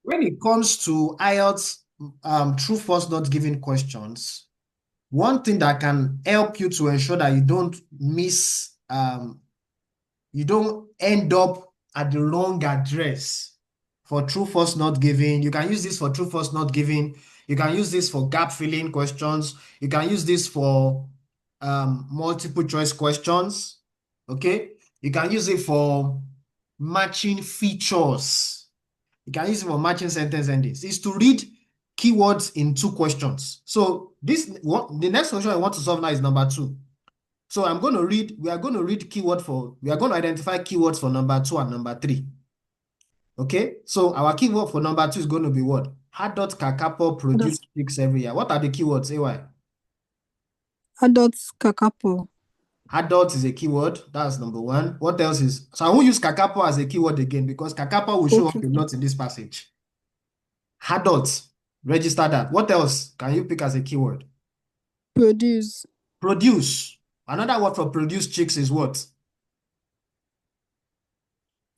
when it comes to IELTS, true, false, not given questions, one thing that can help you to ensure that you don't end up at the wrong address for true, false, not given. You can use this for true, false, not given. You can use this for gap filling questions. You can use this for multiple choice questions. Okay. You can use it for matching features. You can use it for matching sentence endings. Is to read keywords in two questions. So the next question I want to solve now is number 2. So we are going to identify keywords for number 2 and number 3. Okay, so our keyword for number 2 is going to be what? Adult kakapo produce chicks every year. What are the keywords, AY? Adult kakapo. Adult is a keyword. That's number 1. What else is? So I won't use kakapo as a keyword again because kakapo will show up a lot in this passage. Adult, register that. What else can you pick as a keyword? Produce. Produce. Another word for produce chicks is what?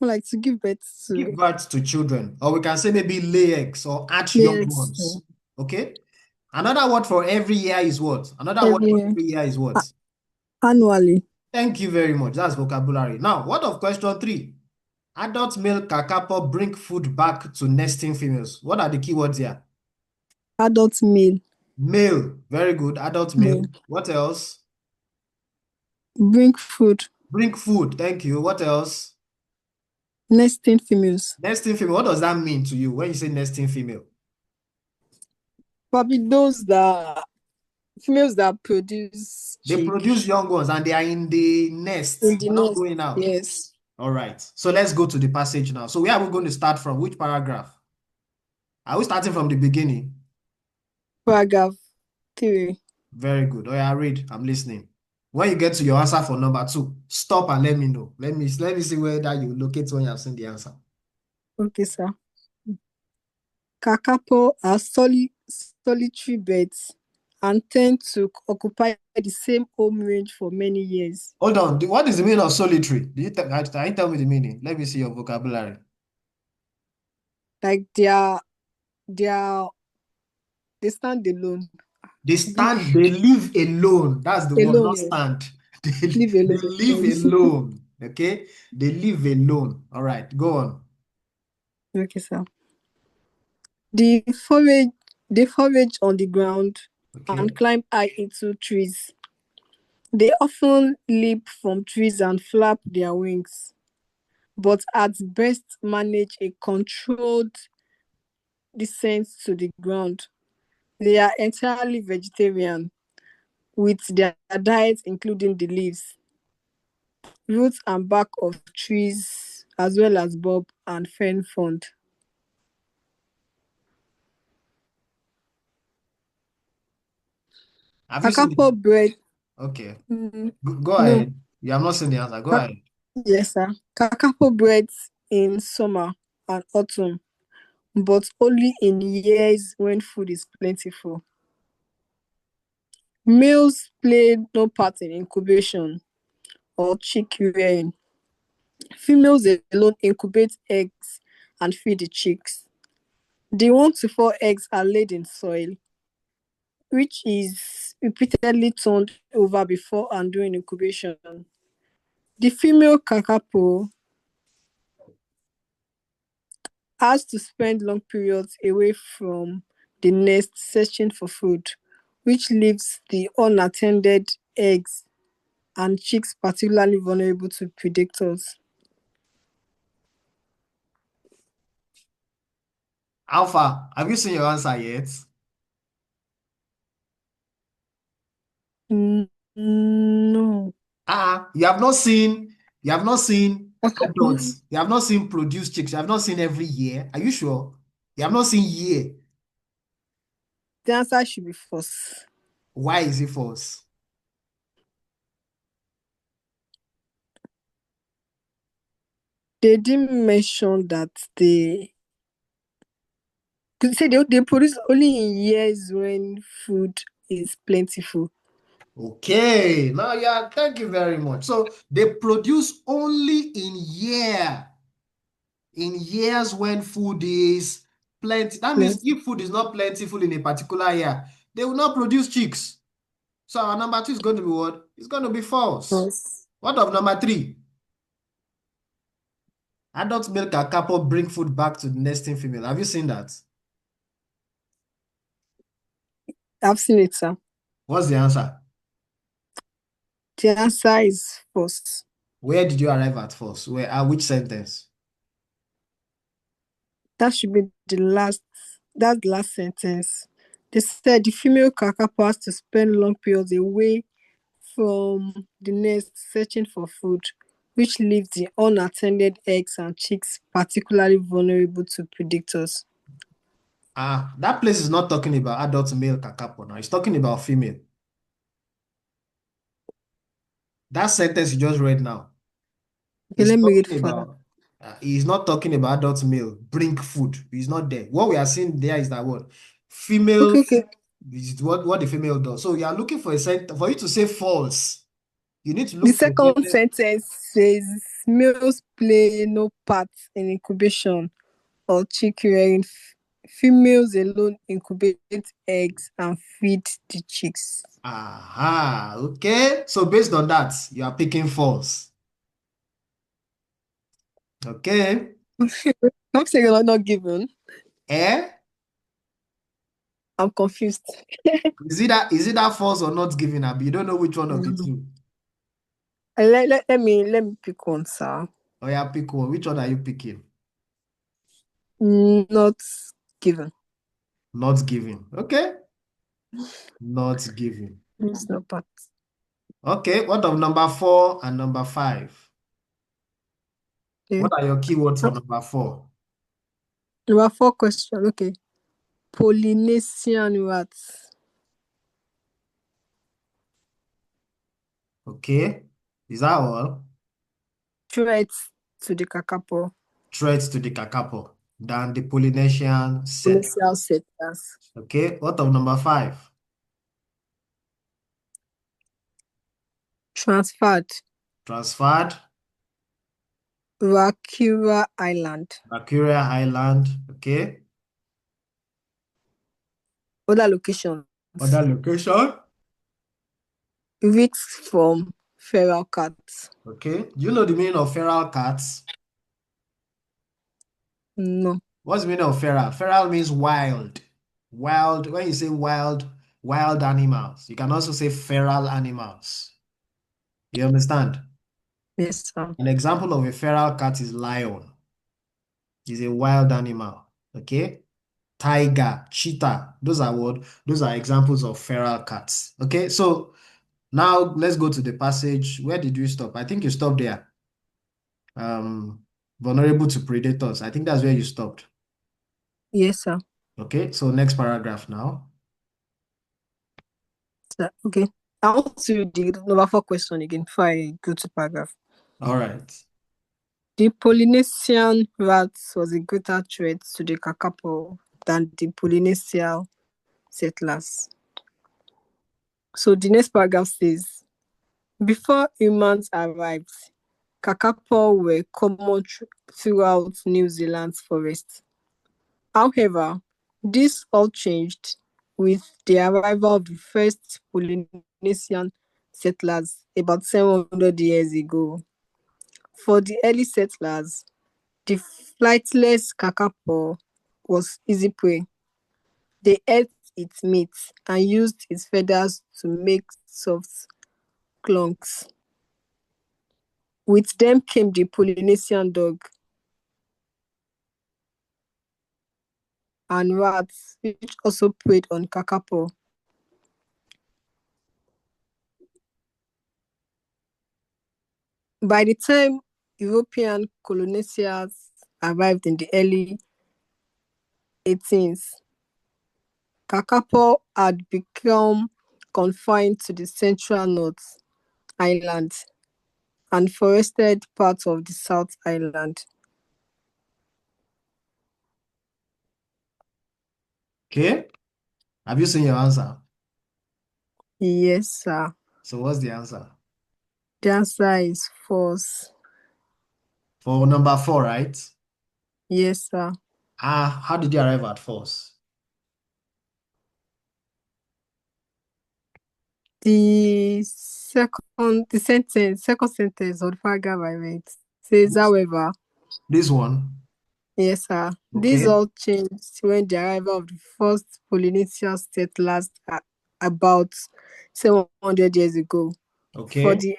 Like to give birth to. Give birth to children. Or we can say maybe lay eggs or hatch Lay young eggs, ones. Okay? Another word for every year is what? Another word for every year is what? Annually. Thank you very much. That's vocabulary. Now, what of question 3? Adult male kakapo bring food back to nesting females. What are the keywords here? Adult male. Male. Very good. Adult male. What else? Bring food. Bring food. Thank you. What else? Nesting females. Nesting female. What does that mean to you when you say nesting female? Probably females that produce They produce young ones and they are in the nest. They're not going out. Yes. All right. So let's go to the passage now. So where are we going to start from? Which paragraph? Are we starting from the beginning? Paragraph 3. Very good. Oh, yeah, read. I'm listening. When you get to your answer for number 2, stop and let me know. Let me see where that you locate when you have seen the answer. Okay, sir. Kakapo are solitary birds and tend to occupy the same home range for many years. Hold on. What is the meaning of solitary? Can you tell me the meaning? Let me see your vocabulary. Like they stand alone. They live alone. That's the word, not stand. They live alone. Okay? They live alone. All right, go on. Okay, sir. They forage on the ground and climb high into trees. They often leap from trees and flap their wings, but at best manage a controlled descent to the ground. They are entirely vegetarian, with their diet including the leaves, roots and bark of trees, as well as bulb and fern frond. Have you seen Kakapo bread. Okay. Go ahead. You have not seen the answer. Go ahead. Yes, sir. Kakapo breeds in summer and autumn, but only in years when food is plentiful. Males play no part in incubation or chick rearing. Females alone incubate eggs and feed the chicks. The 1 to 4 eggs are laid in soil, which is repeatedly turned over before and during incubation. The female kakapo has to spend long periods away from the nest searching for food, which leaves the unattended eggs and chicks particularly vulnerable to predators. Alpha, have you seen your answer yet? No. You have not seen adults. You have not seen produce chicks. You have not seen every year. Are you sure? You have not seen year. The answer should be false. Why is it false? They didn't mention that they produce only in years when food is plentiful. Okay. Now, yeah, thank you very much. So they produce only in year in years when food is plenty. That means Plenty. if food is not plentiful in a particular year, they will not produce chicks. So our number two is going to be what? It's going to be false. False. What of number three? Adult male can couple bring food back to the nesting female. Have you seen that? I've seen it, sir. What's the answer? The answer is false. Where did you arrive at first? Where? Which sentence? That should be that's the last sentence. They said the female kakapo has to spend long periods away from the nest searching for food, which leaves the unattended eggs and chicks particularly vulnerable to predators. That place is not talking about adult male kakapo now. It's talking about female. That sentence you just read now Okay, is let me read talking further. about, he's not talking about adult male, bring food. He's not there. What we are seeing there is that what? Female Okay, okay. is what the female does. So you are looking for a sentence, for you to say false, you need to The look for a second sentence. sentence says males play no part in incubation or chick rearing. Females alone incubate eggs and feed the chicks. Aha, okay. So based on that, you are picking false. Okay. I'm saying you're not given. Eh? I'm confused. Is it that false or not giving up? You don't know which one of the Mm. two. Let me pick one, sir. Oh yeah, pick one. Which one are you picking? Not given. Not giving. Okay. Not giving. It's not part. Okay. What of number four and number five? Okay. What are your keywords for number four? Number four question. Okay. Polynesian rats. Okay. Is that all? Threats to the kakapo. Threats to the kakapo than the Polynesian set. Polynesian settlers. Okay. What of number five? Transferred. Transferred. Rakura Island. Mercury Island. Okay. Other locations. Other location. Risks from feral cats. Okay. Do you know the meaning of feral cats? No. What's the meaning of feral? Feral means wild. Wild, when you say wild, wild animals. You can also say feral animals. You understand? Yes, sir. An example of a feral cat is lion. It's a wild animal. Okay? Tiger, cheetah. Those are what? Those are examples of feral cats. Okay? So now let's go to the passage. Where did you stop? I think you stopped there. Vulnerable to predators. I think that's where you stopped. Yes, sir. Okay, so next paragraph now. Sir. Okay. I want to read the number four question again before I go to paragraph. All right. The Polynesian rat was a greater threat to the kakapo than the Polynesian settlers. So the next paragraph says, before humans arrived, kakapo were common throughout New Zealand's forests. However, this all changed with the arrival of the first Polynesian settlers about 700 years ago. For the early settlers, the flightless kakapo was easy prey. They ate its meat and used its feathers to make soft clunks. With them came the Polynesian dog and rats, which also preyed on kakapo. By the time European colonizers arrived in the early 18th, kakapo had become confined to the central North Island and forested parts of the South Island. Okay. Have you seen your answer? Yes, sir. So what's the answer? The answer is false. For number four, right? Yes, sir. How did you arrive at false? Second sentence of the paragraph I read says, however, This one. yes, sir, these Okay. all changed when the arrival of the first Polynesian settlers about 700 years ago. For Okay. the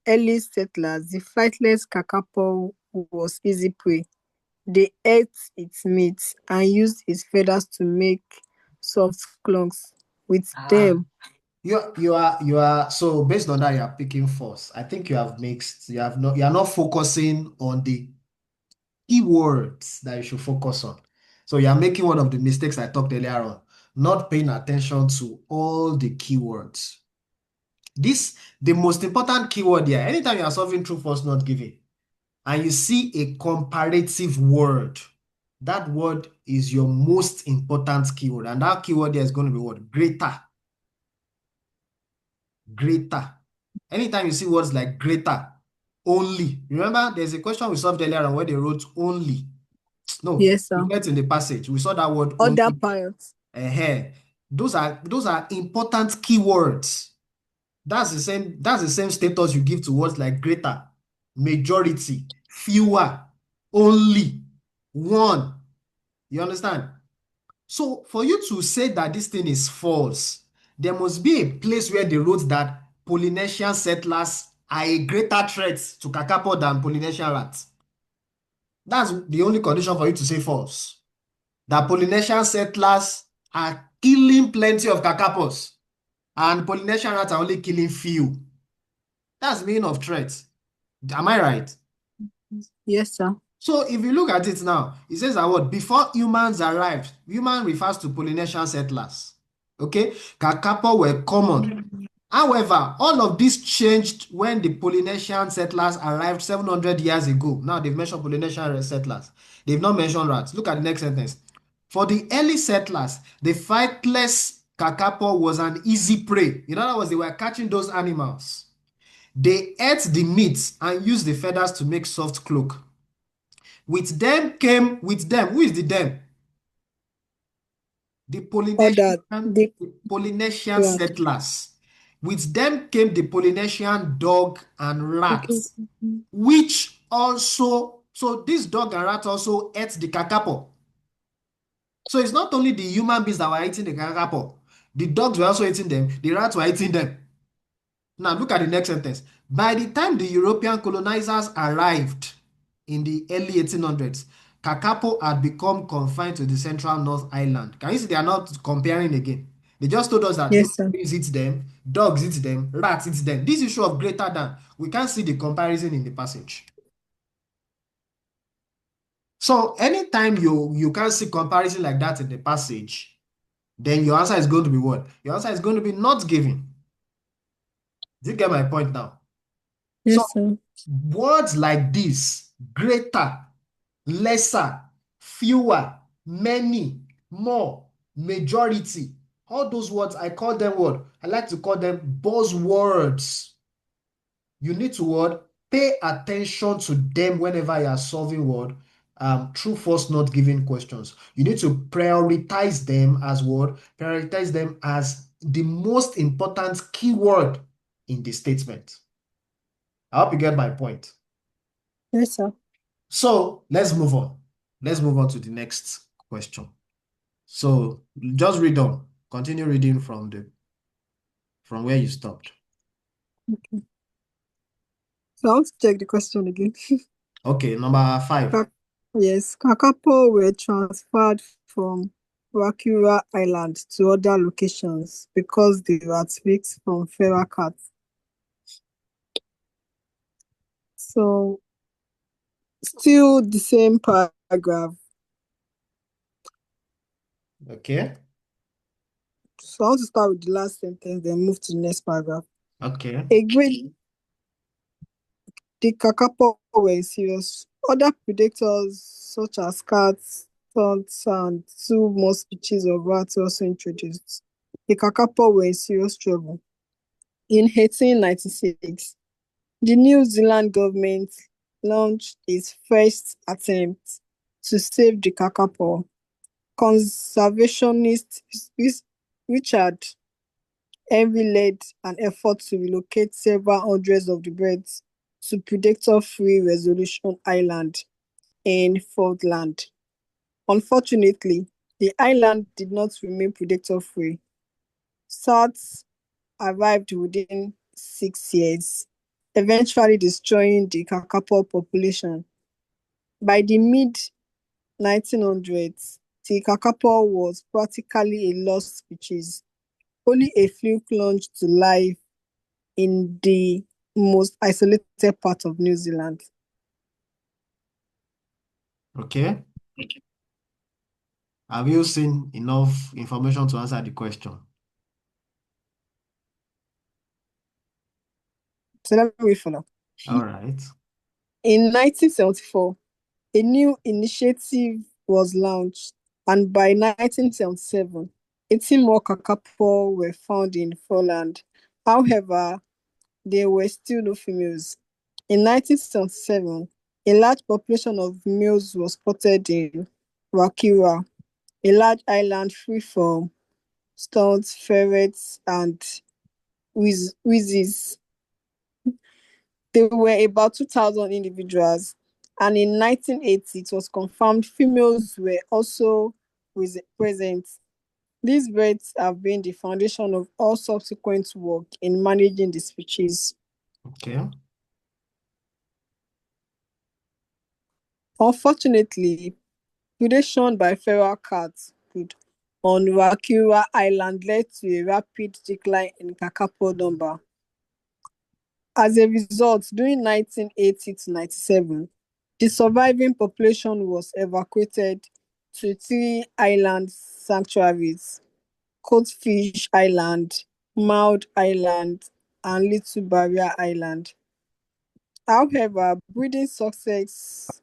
early settlers, the flightless kakapo was easy prey. They ate its meat and used its feathers to make soft cloaks. With Ah, them, you are so based on that you are picking false. I think you have mixed. You are not focusing on the keywords that you should focus on. So you are making one of the mistakes I talked earlier on, not paying attention to all the keywords. The most important keyword here, anytime you are solving true, false, not given, and you see a comparative word, that word is your most important keyword. And that keyword there is going to be what? Greater. Greater. Anytime you see words like greater, only. Remember, there's a question we solved earlier on where they wrote only. No, yes, we sir, get in the passage. We saw that word other only. parents, Ehen. Those are important keywords. That's the same status you give to words like greater, majority, fewer, only, one. You understand? So for you to say that this thing is false, there must be a place where they wrote that Polynesian settlers are a greater threat to kakapo than Polynesian rats. That's the only condition for you to say false. That Polynesian settlers are killing plenty of kakapos and Polynesian rats are only killing few. That's the meaning of threat. Am I right? yes, sir, So if you look at it now, it says that what before humans arrived, human refers to Polynesian settlers. Okay, kakapo were common. However, all of this changed when the Polynesian settlers arrived 700 years ago. Now they've mentioned Polynesian settlers. They've not mentioned rats. Look at the next sentence. For the early settlers, the fightless kakapo was an easy prey. In other words, they were catching those animals. They ate the meat and used the feathers to make soft cloak. With them, who is the them? The other, the Polynesian land. settlers. With them came the Polynesian dog and Okay. rat, which also, so this dog and rat also ate the kakapo. So it's not only the human beings that were eating the kakapo, the dogs were also eating them, the rats were eating them. Now look at the next sentence. By the time the European colonizers arrived in the early 1800s, kakapo had become confined to the central North Island. Can you see they are not comparing again? They just told us that Yes, human sir, beings eat them, dogs eat them, rats eat them. This issue of greater than, we can't see the comparison in the passage. So anytime you can't see comparison like that in the passage, then your answer is going to be what? Your answer is going to be not given. Do you get my point now? So yes, sir, words like this, greater, lesser, fewer, many, more, majority, all those words, I call them what? I like to call them buzzwords. You need to what? Pay attention to them whenever you are solving what? True, false, not given questions. You need to prioritize them as what? Prioritize them as the most important keyword in the statement. I hope you get my point. yes, sir. So let's move on. Let's move on to the next question. So just read on. Continue reading from where you stopped. So I want to check the question again. Okay, number 5. Ka- yes, kakapo were transferred from Wakura Island to other locations because they were tweaked from feral cats. So still the same paragraph. Okay. So I want to start with the last sentence, then move to the next paragraph. Okay. A great The kakapo were serious. Other predators such as cats, skunks, and two more species of rats were also introduced. The kakapo were in serious trouble. In 1896, the New Zealand government launched its first attempt to save the kakapo. Conservationist Richard Henry led an effort to relocate several hundreds of the birds to predator-free Resolution Island in Falkland. Unfortunately, the island did not remain predator-free. SARS arrived within 6 years, eventually destroying the kakapo population. By the mid-1900s, the kakapo was practically a lost species. Only a few clung to life in the most isolated part of New Zealand. Okay. Have you seen enough information to answer the question? So let me follow. All right. In 1974, a new initiative was launched, and by 1977, 18 more kakapo were found in Foreland. However, there were still no females. In 1977, a large population of males was spotted in Wakira, a large island free from stoats, ferrets, and weasels. There were about 2,000 individuals, and in 1980, it was confirmed females were also present. These birds have been the foundation of all subsequent work in managing the species. Okay. Unfortunately, predation by feral cats on Wakira Island led to a rapid decline in kakapo number. As a result, during 1980 to 97, the surviving population was evacuated to three island sanctuaries: Coatfish Island, Maud Island, and Little Barrier Island. However, breeding success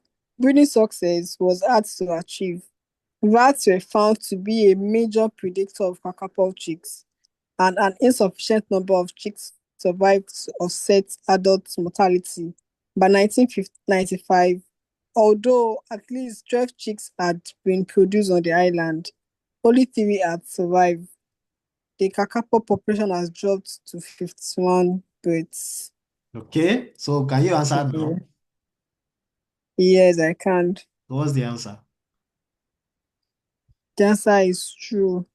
was hard to achieve. Rats were found to be a major predator of kakapo chicks, and an insufficient number of chicks survived to offset adult mortality. By 1995, although at least 12 chicks had been produced on the island, only three had survived. The kakapo population has dropped to 51 birds. Okay. So can you answer now? Yes, I can. What's the answer? The answer is true.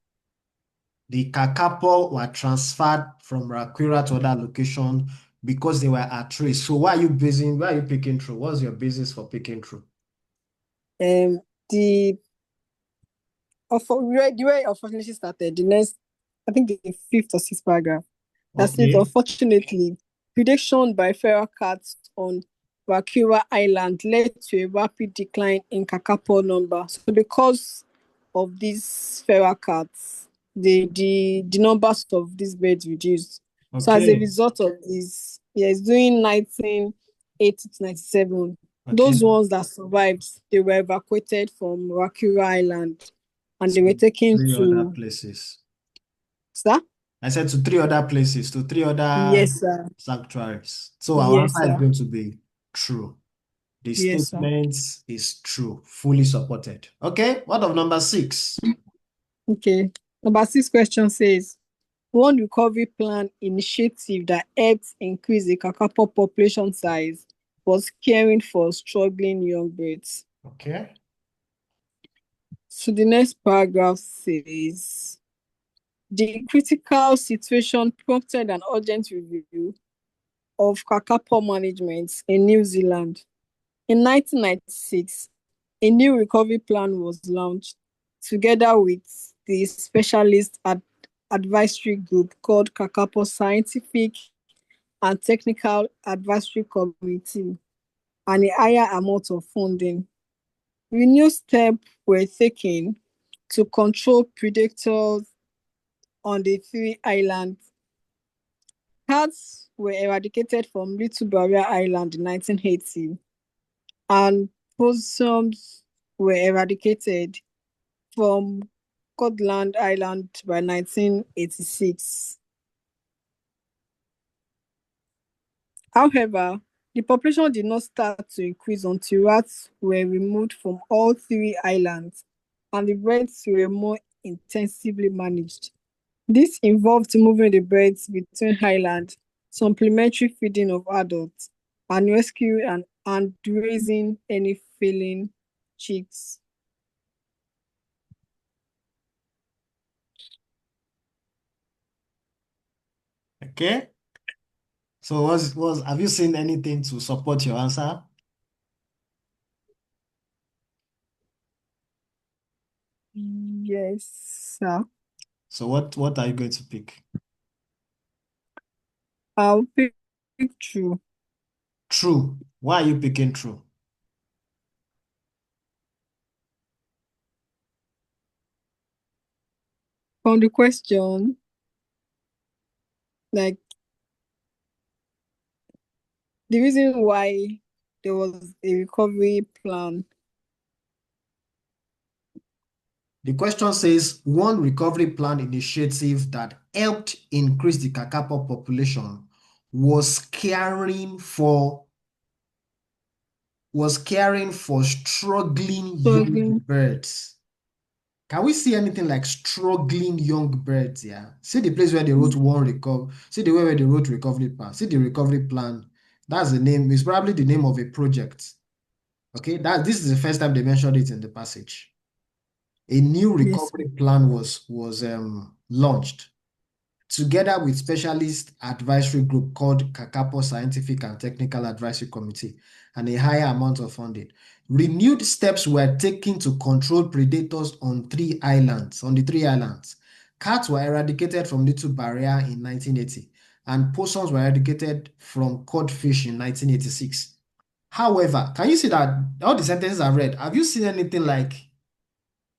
The kakapo were transferred from Rakwira to other location because they were at risk. So why are you picking true? What's your basis for picking true? The the way unfortunately started, the next, I think the fifth or sixth paragraph, that says, Okay. unfortunately, predation by feral cats on Wakira Island led to a rapid decline in kakapo number. So because of these feral cats, the numbers of these birds reduced. So as a Okay. result of this, yes, during 1980 to 97, Okay. those ones that survived, they were evacuated from Wakira Island and they So were taken three other to, places. sir? I said to three other places, to three other Yes, sir. sanctuaries. So our Yes, answer is sir. going to be true. The Yes, sir. statement is true, fully supported. Okay, what of number 6? Okay. Number six question says, one recovery plan initiative that helped increase the kakapo population size was caring for struggling young birds. Okay. So the next paragraph says, the critical situation prompted an urgent review of kakapo management in New Zealand. In 1996, a new recovery plan was launched together with the specialist advisory group called Kakapo Scientific and Technical Advisory Committee and a higher amount of funding. Renewed steps were taken to control predators on the three islands. Cats were eradicated from Little Barrier Island in 1980, and possums were eradicated from Scotland Island by 1986. However, The population did not start to increase until rats were removed from all three islands and the birds were more intensively managed. This involved moving the birds between islands, supplementary feeding of adults, and rescuing and raising any failing chicks. Okay. So have you seen anything to support your answer? Yes, sir. So what are you going to pick? I'll pick true. True. Why are you picking true? From the question, like the reason why there was a recovery plan. The question says one recovery plan initiative that helped increase the kakapo population was caring for struggling young Struggling. birds. Can we see anything like struggling young birds? Yeah. See the place where they wrote one recover. See the way where they wrote recovery plan. See the recovery plan. That's the name. It's probably the name of a project. Okay. This is the first time they mentioned it in the passage. A new Yes. recovery plan was launched together with specialist advisory group called Kakapo Scientific and Technical Advisory Committee and a higher amount of funding. Renewed steps were taken to control predators on the 3 islands. Cats were eradicated from Little Barrier in 1980 and possums were eradicated from codfish in 1986. However, can you see that all the sentences I've read, have you seen anything like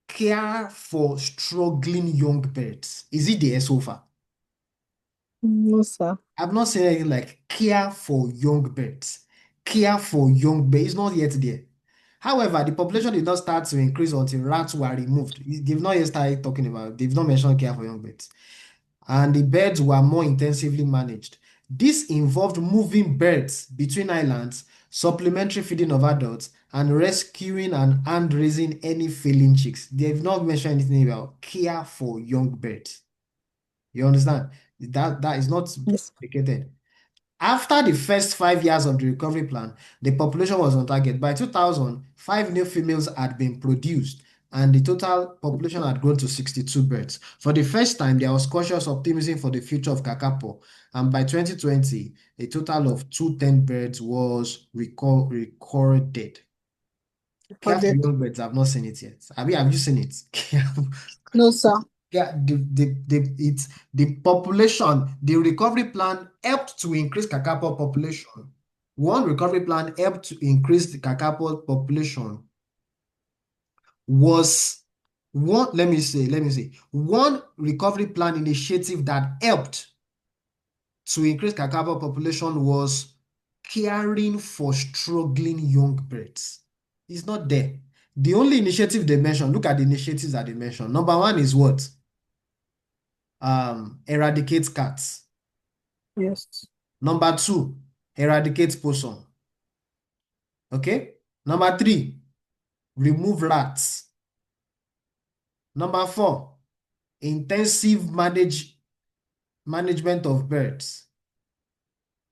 care for struggling young birds? Is it there so far? No, sir. I've not seen anything like care for young birds. Care for young birds is not yet there. However, the population did not start to increase until rats were removed. They've not yet started talking about, they've not mentioned care for young birds. And the birds were more intensively managed. This involved moving birds between islands, supplementary feeding of adults, and rescuing and hand raising any failing chicks. They've not mentioned anything about care for young birds. You understand? That is not Yes. complicated. After the first 5 years of the recovery plan, the population was on target. By 2000, 5 new females had been produced, and the total population had grown to 62 birds. For the first time, there was cautious optimism for the future of Kakapo, and by 2020, a total of 210 birds was recorded. Care for Recorded. young birds, I've not seen it yet. Have you seen it? No, sir. Yeah, the population, the recovery plan helped to increase kakapo population. One recovery plan helped to increase the kakapo population was let me say, one recovery plan initiative that helped to increase kakapo population was caring for struggling young birds. It's not there. The only initiative they mentioned, look at the initiatives that they mentioned. Number one is what? Eradicate cats. Yes. Number two, eradicate possum. Okay. Number three, remove rats. Number four, intensive management of birds.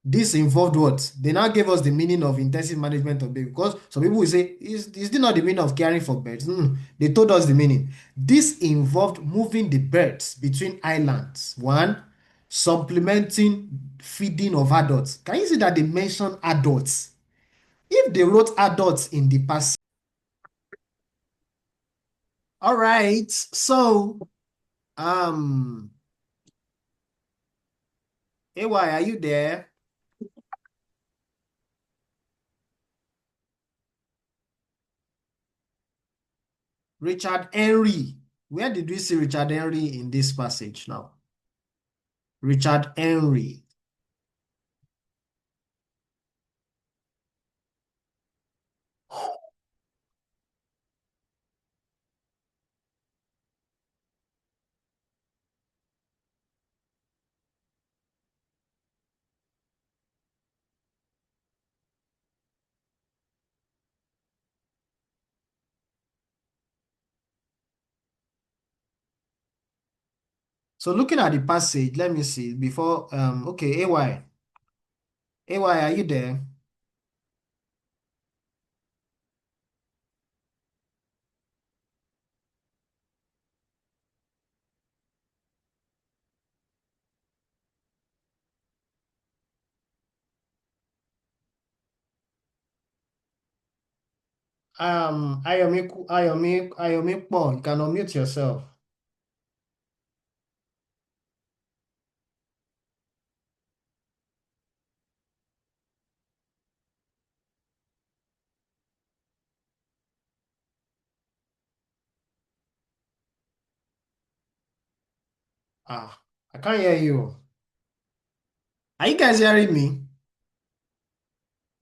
This involved what? They now gave us the meaning of intensive management of birds because some people will say, is this not the meaning of caring for birds? They told us the meaning. This involved moving the birds between islands. One, supplementing feeding of adults. Can you see that they mention adults? If they wrote adults in the past. All right. So, um, AY, are you there? Richard Henry. Where did we see Richard Henry in this passage now? Richard Henry. So looking at the passage, let me see before, okay, AY, are you there? Ayomi Paul, you can unmute yourself. I can't hear you. Are you guys hearing me?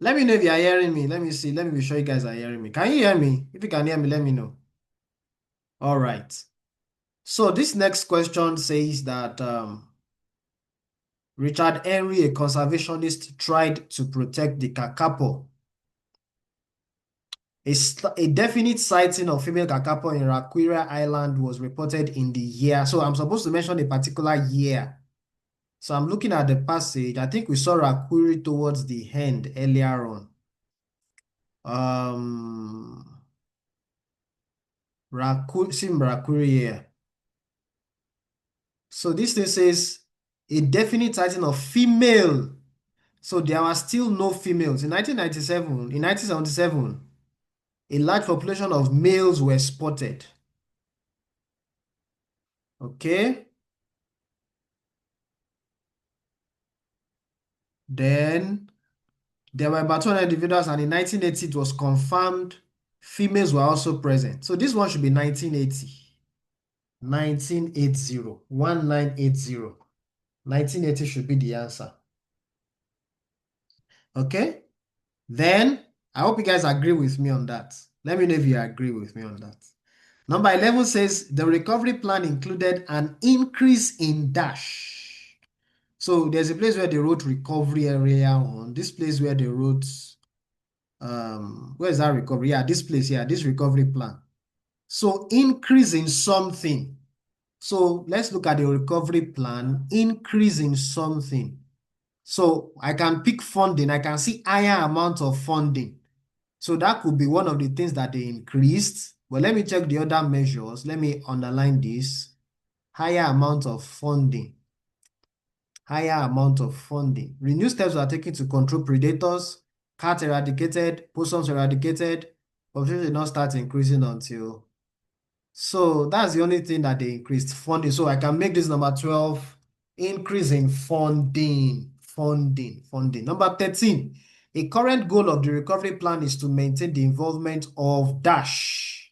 Let me know if you are hearing me. Let me see. Let me be sure you guys are hearing me. Can you hear me? If you can hear me, let me know. All right. So this next question says that Richard Henry, a conservationist, tried to protect the kakapo. A definite sighting of female kakapo in Rakwira Island was reported in the year. So I'm supposed to mention a particular year. So I'm looking at the passage. I think we saw Rakwiri towards the end earlier on. Rakwiri here. So this thing says a definite sighting of female. So there are still no females. In 1997, in 1977, a large population of males were spotted. Okay. Then there were about 200 individuals, and in 1980, it was confirmed females were also present. So this one should be 1980. 1980. 1980. 1980 should be the answer. Okay. Then I hope you guys agree with me on that. Let me know if you agree with me on that. Number 11 says the recovery plan included an increase in dash. So there's a place where they wrote recovery area on. This place where they wrote, where is that recovery? Yeah, this place, yeah, this recovery plan. So increase in something. So let's look at the recovery plan, increase in something. So I can pick funding. I can see higher amount of funding. So that could be one of the things that they increased. But let me check the other measures. Let me underline this. Higher amount of funding. Higher amount of funding. Renewed steps were taken to control predators. Cats eradicated. Possums eradicated. Population did not start increasing until. So that's the only thing that they increased funding. So I can make this number 12. Increase in funding. Funding. Number 13. A current goal of the recovery plan is to maintain the involvement of dash.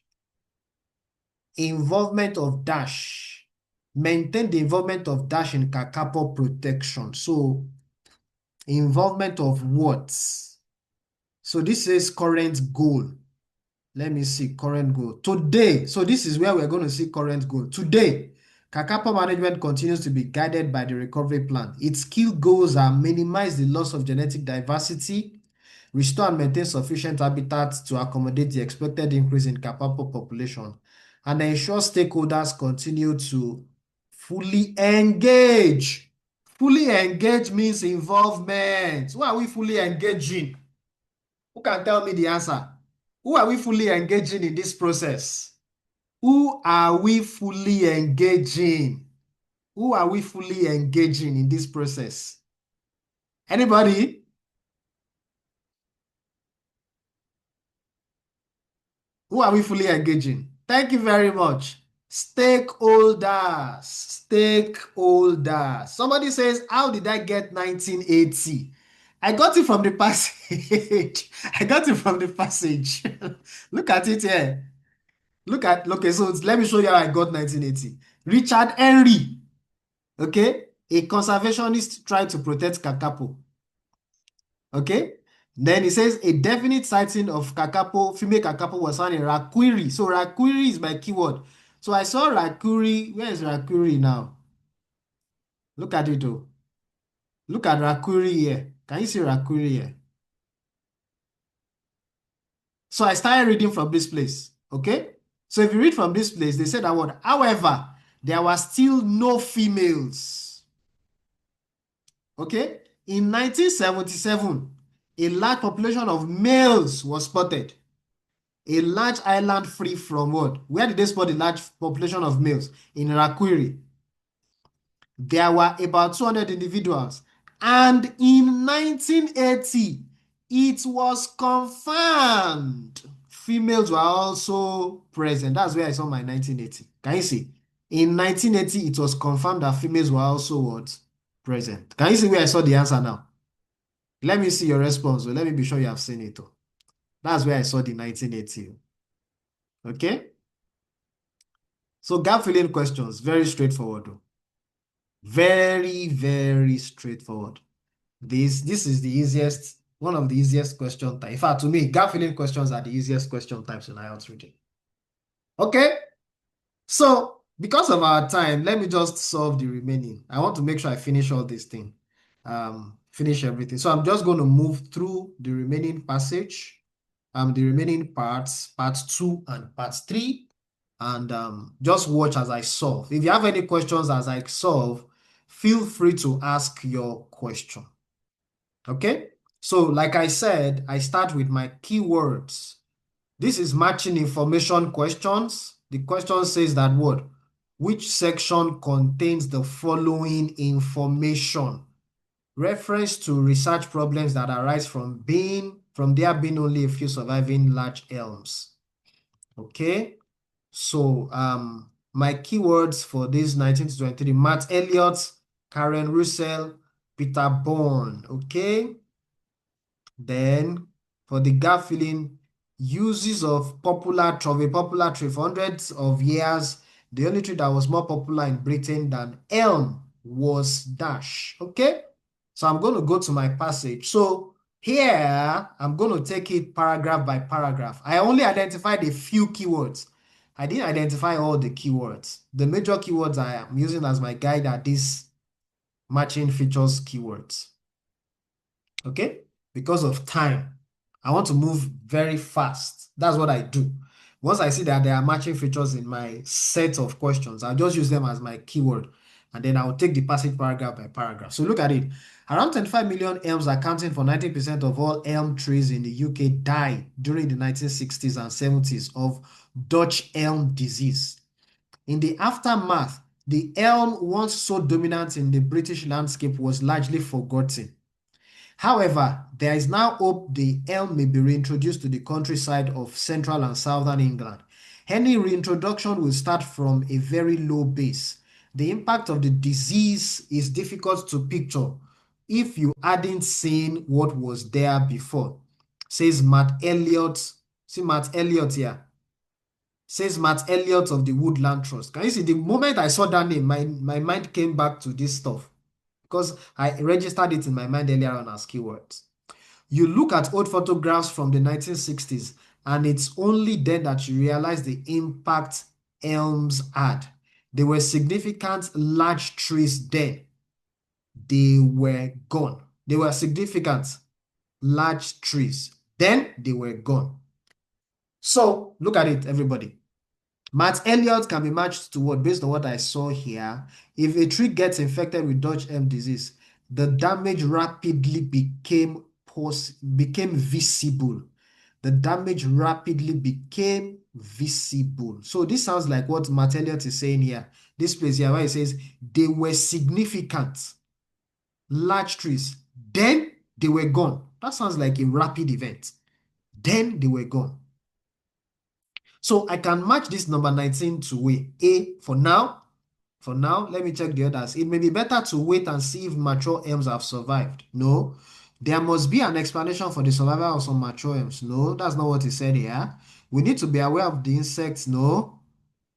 Involvement of dash. Maintain the involvement of dash in kakapo protection. So involvement of what? So this is current goal. Let me see current goal. Today, so this is where we're going to see current goal. Today, kakapo management continues to be guided by the recovery plan. Its key goals are minimize the loss of genetic diversity, restore and maintain sufficient habitat to accommodate the expected increase in kakapo population, and ensure stakeholders continue to fully engage. Fully engage means involvement. Who are we fully engaging? Who can tell me the answer? Who are we fully engaging in this process? Who are we fully engaging? Who are we fully engaging in this process? Anybody? Who are we fully engaging? Thank you very much. Stakeholders. Stakeholders. Somebody says, how did I get 1980? I got it from the passage. I got it from the passage. Look at it here. Okay, so let me show you how I got 1980. Richard Henry, okay, a conservationist tried to protect kakapo, okay? Then he says a definite sighting of kakapo, female kakapo was found in Rakwiri. So Rakwiri is my keyword. So I saw Rakwiri. Where is Rakwiri now? Look at it though. Look at Rakwiri here. Can you see Rakwiri here? So I started reading from this place, okay? So if you read from this place, they said that word. However, there were still no females. Okay? In 1977, a large population of males was spotted. A large island free from what? Where did they spot a large population of males? In Rakwiri. There were about 200 individuals. And in 1980, it was confirmed females were also present. That's where I saw my 1980. Can you see? In 1980, it was confirmed that females were also what? Present. Can you see where I saw the answer now? Let me see your response. Let me be sure you have seen it. That's where I saw the 1980. Okay? So gap filling questions, very straightforward. Very, very straightforward. This is the easiest, one of the easiest question types. In fact, to me, gap filling questions are the easiest question types in IELTS reading. Okay, so because of our time, let me just solve the remaining. I want to make sure I finish all this thing, finish everything. So I'm just going to move through the remaining passage, the remaining parts, part 2 and part 3, and just watch as I solve. If you have any questions as I solve, feel free to ask your question. Okay, so like I said, I start with my keywords. This is matching information questions. The question says that what? Which section contains the following information? Reference to research problems that arise from there being only a few surviving large elms. Okay, so my keywords for this 19 to 23, Matt Elliott, Karen Russell, Peter Bourne. Okay. Then for the gap filling, uses of a popular tree for hundreds of years. The only tree that was more popular in Britain than elm was dash. Okay, so I'm going to go to my passage. So here I'm going to take it paragraph by paragraph. I only identified a few keywords. I didn't identify all the keywords. The major keywords I am using as my guide are these matching features keywords. Okay, because of time, I want to move very fast. That's what I do. Once I see that there are matching features in my set of questions, I'll just use them as my keyword, and then I'll take the passage paragraph by paragraph. So look at it. Around 25 million elms, accounting for 90% of all elm trees in the UK, died during the 1960s and 70s of Dutch elm disease. In the aftermath, the elm, once so dominant in the British landscape, was largely forgotten. However, there is now hope the elm may be reintroduced to the countryside of central and southern England. Any reintroduction will start from a very low base. The impact of the disease is difficult to picture if you hadn't seen what was there before, says Matt Elliott. See Matt Elliott here. Says Matt Elliott of the Woodland Trust. Can you see, the moment I saw that name, my mind came back to this stuff, because I registered it in my mind earlier on as keywords. You look at old photographs from the 1960s, and it's only then that you realize the impact elms had. They were significant large trees then. They were gone. They were significant large trees. Then they were gone. So look at it, everybody. Matt Elliott can be matched to what? Based on what I saw here, if a tree gets infected with Dutch elm disease, the damage rapidly became visible. The damage rapidly became visible. So this sounds like what Matt Elliott is saying here. This place here where it says they were significant large trees, then they were gone. That sounds like a rapid event. Then they were gone. So I can match this number 19 to A for now. For now, let me check the others. It may be better to wait and see if mature elms have survived. No. There must be an explanation for the survival of some mature elms. No, that's not what he said here. We need to be aware of the insects. No.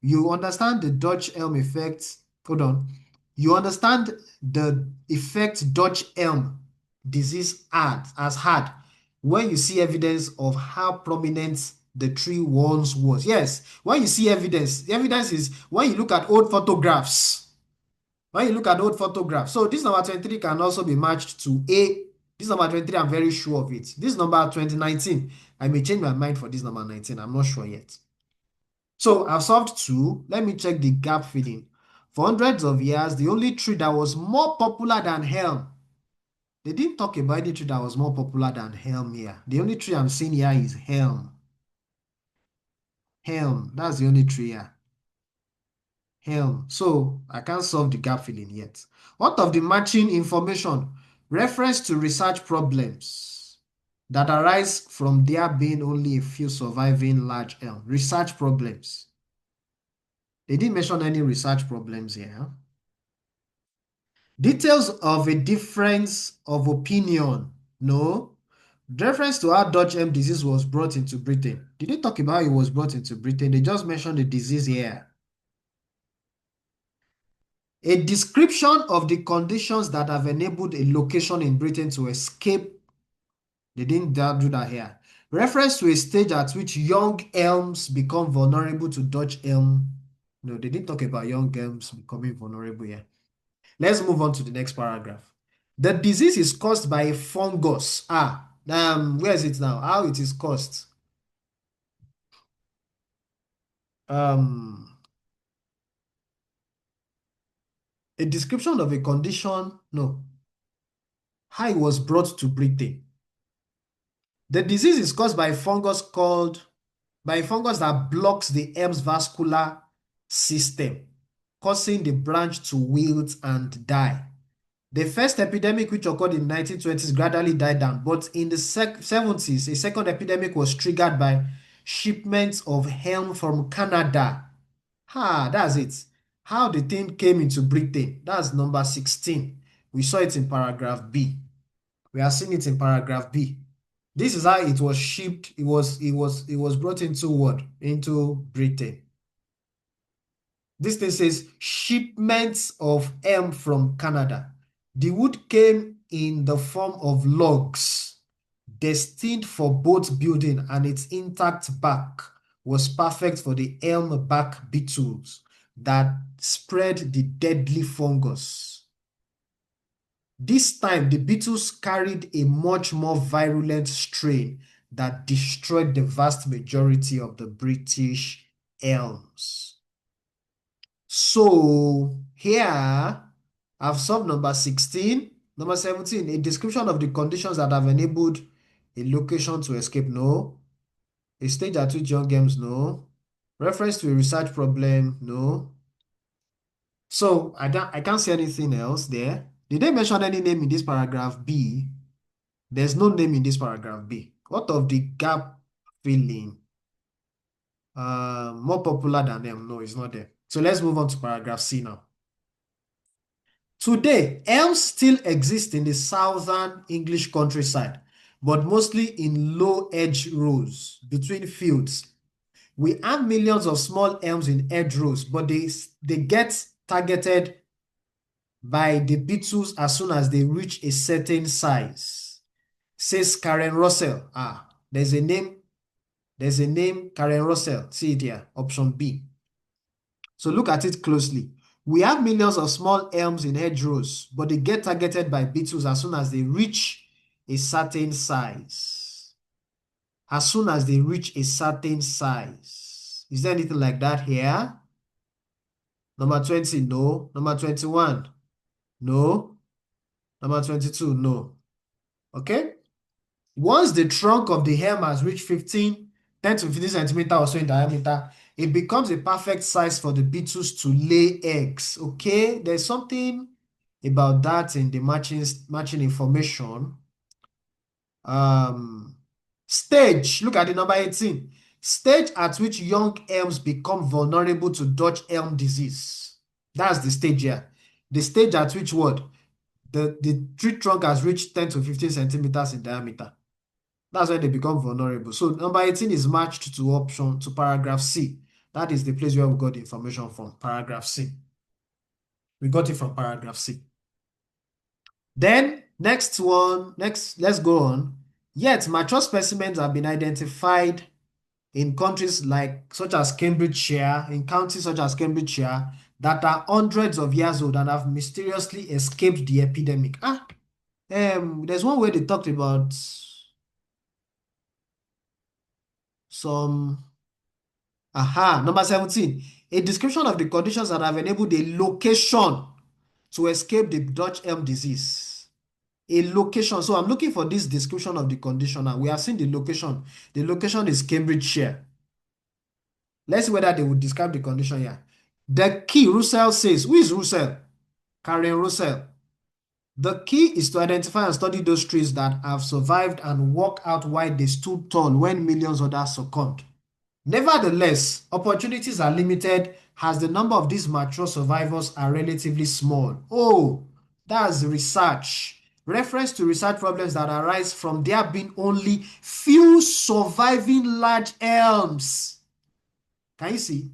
You understand the Dutch elm effect. Hold on. You understand the effect Dutch elm disease has had when you see evidence of how prominent the tree once was. Yes, when you see evidence, the evidence is when you look at old photographs. When you look at old photographs. So this number 23 can also be matched to A. This number 23, I'm very sure of it. This number 2019, I may change my mind for this number 19. I'm not sure yet. So I've solved 2. Let me check the gap filling. For hundreds of years, the only tree that was more popular than elm. They didn't talk about any tree that was more popular than elm here. The only tree I'm seeing here is elm. Elm, that's the only tree here. Elm. So I can't solve the gap filling yet. What of the matching information? Reference to research problems that arise from there being only a few surviving large elm. Research problems. They didn't mention any research problems here. Details of a difference of opinion. No. Reference to how Dutch elm disease was brought into Britain. Did they talk about how it was brought into Britain? They just mentioned the disease here. A description of the conditions that have enabled a location in Britain to escape. They didn't do that here. Reference to a stage at which young elms become vulnerable to Dutch elm. No, they didn't talk about young elms becoming vulnerable here. Let's move on to the next paragraph. The disease is caused by a fungus. Where is it now? How it is caused? Um, a description of a condition. No. How it was brought to Britain. The disease is caused by a fungus that blocks the elm's vascular system, causing the branch to wilt and die. The first epidemic, which occurred in the 1920s, gradually died down, but in the 70s, a second epidemic was triggered by shipments of elm from Canada. That's it. How the thing came into Britain. That's number 16. We saw it in paragraph B. We are seeing it in paragraph B. This is how it was shipped. It was brought into what? Into Britain. This thing says shipments of elm from Canada. The wood came in the form of logs, destined for boat building, and its intact bark was perfect for the elm bark beetles that spread the deadly fungus. This time, the beetles carried a much more virulent strain that destroyed the vast majority of the British elms. So here, I've solved number 16. Number 17, a description of the conditions that have enabled a location to escape. No. A stage at which young games. No. Reference to a research problem. No. So I can't see anything else there. Did they mention any name in this paragraph B? There's no name in this paragraph B. What of the gap filling? More popular than them? No, it's not there. So let's move on to paragraph C now. Today, elms still exist in the southern English countryside, but mostly in low hedgerows between fields. We have millions of small elms in hedgerows, but they get targeted by the beetles as soon as they reach a certain size. Says Karen Russell. There's a name, Karen Russell. See it here, option B. So look at it closely. We have millions of small elms in hedgerows, but they get targeted by beetles as soon as they reach a certain size. As soon as they reach a certain size. Is there anything like that here? Number 20, no. Number 21, no. Number 22, no. Okay? Once the trunk of the elm has reached 10 to 15 centimeter or so in diameter, it becomes a perfect size for the beetles to lay eggs. Okay, there's something about that in the matching information. Stage, look at the number 18. Stage at which young elms become vulnerable to Dutch elm disease. That's the stage here. The stage at which what? The tree trunk has reached 10 to 15 centimeters in diameter. That's when they become vulnerable. So number 18 is matched to paragraph C. That is the place where we got the information from, paragraph C. We got it from paragraph C. Then let's go on. Yet mature specimens have been identified in countries such as Cambridgeshire, in counties such as Cambridgeshire, that are hundreds of years old and have mysteriously escaped the epidemic. There's one where they talked about some. Number 17. A description of the conditions that have enabled a location to escape the Dutch elm disease. A location. So I'm looking for this description of the condition now. We have seen the location. The location is Cambridgeshire. Let's see whether they will describe the condition here. The key, Russell says, who is Russell? Karen Russell. The key is to identify and study those trees that have survived and work out why they stood tall when millions others succumbed. Nevertheless, opportunities are limited as the number of these mature survivors are relatively small. Oh, that's research. Reference to research problems that arise from there being only few surviving large elms. Can you see?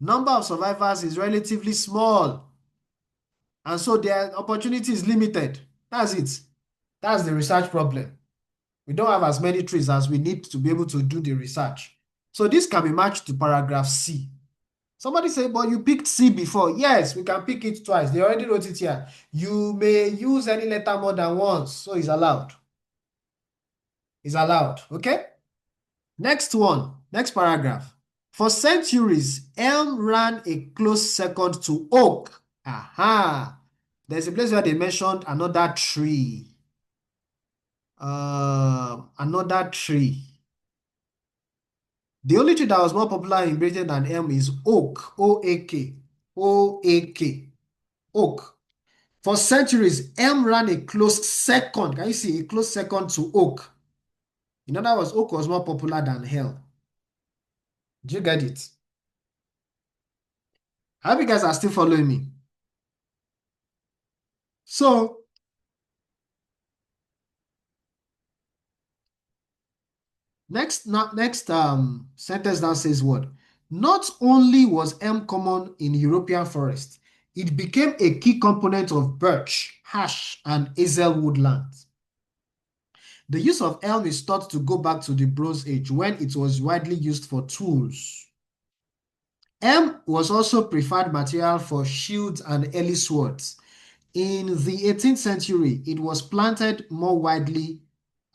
Number of survivors is relatively small. And so their opportunity is limited. That's it. That's the research problem. We don't have as many trees as we need to be able to do the research. So this can be matched to paragraph C. Somebody say, but you picked C before. Yes, we can pick it twice. They already wrote it here. You may use any letter more than once. So it's allowed. It's allowed. Okay? Next one. Next paragraph. For centuries, elm ran a close second to oak. Aha. There's a place where they mentioned another tree. Another tree. The only tree that was more popular in Britain than elm is oak. O-A-K. O-A-K. Oak. For centuries, elm ran a close second. Can you see a close second to oak? In other words, oak was more popular than elm. Do you get it? I hope you guys are still following me. So, next sentence now says what? Not only was elm common in European forests, it became a key component of birch, ash, and hazel woodlands. The use of elm is thought to go back to the Bronze Age when it was widely used for tools. Elm was also preferred material for shields and early swords. In the 18th century, it was planted more widely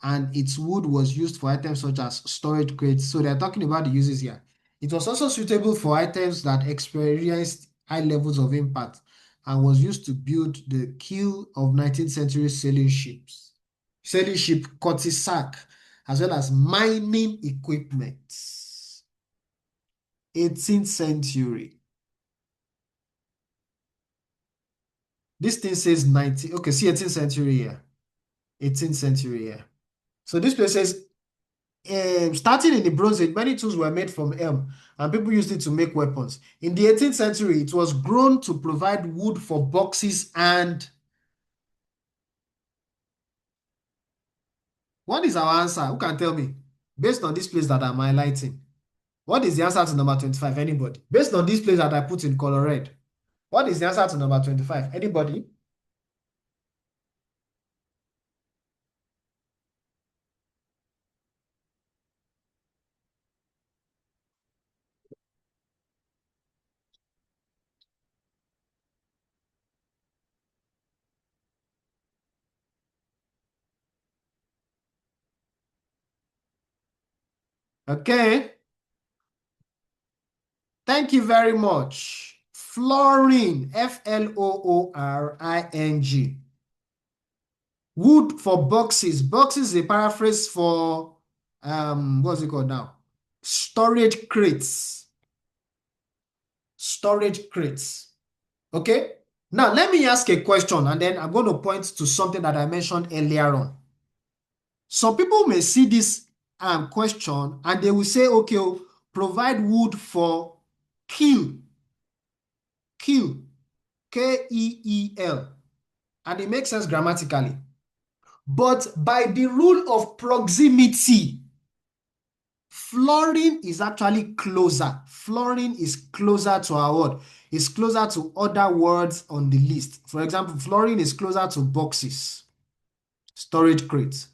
and its wood was used for items such as storage crates. So they're talking about the uses here. It was also suitable for items that experienced high levels of impact and was used to build the keel of 19th century sailing ship Cortisac, as well as mining equipment. 18th century. This thing says 19. Okay, see 18th century here. 18th century here. So this place says, starting in the Bronze Age, many tools were made from elm and people used it to make weapons. In the 18th century, it was grown to provide wood for boxes and... What is our answer? Who can tell me? Based on this place that I'm highlighting. What is the answer to number 25? Anybody? Based on this place that I put in color red. What is the answer to number 25? Anybody? Okay. Thank you very much. Flooring. F-L-O-O-R-I-N-G. Wood for boxes. Boxes is a paraphrase for what's it called now? Storage crates. Storage crates. Okay. Now let me ask a question and then I'm going to point to something that I mentioned earlier on. Some people may see this question and they will say, okay, provide wood for keel. Keel. K-E-E-L. And it makes sense grammatically. But by the rule of proximity, flooring is actually closer. Flooring is closer to our word. It's closer to other words on the list. For example, flooring is closer to boxes, storage crates.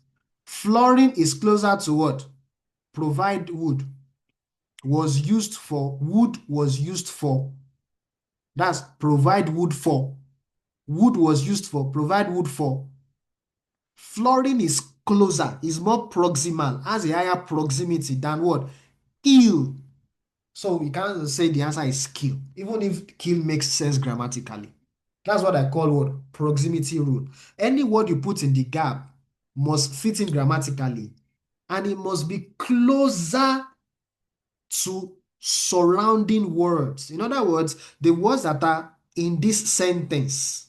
Flooring is closer to what? Provide wood. Was used for. Wood was used for. That's provide wood for. Wood was used for. Provide wood for. Flooring is closer, is more proximal, has a higher proximity than what? Eel. So we can't say the answer is kill, even if kill makes sense grammatically. That's what I call what? Proximity rule. Any word you put in the gap must fit in grammatically, and it must be closer to surrounding words. In other words, the words that are in this sentence,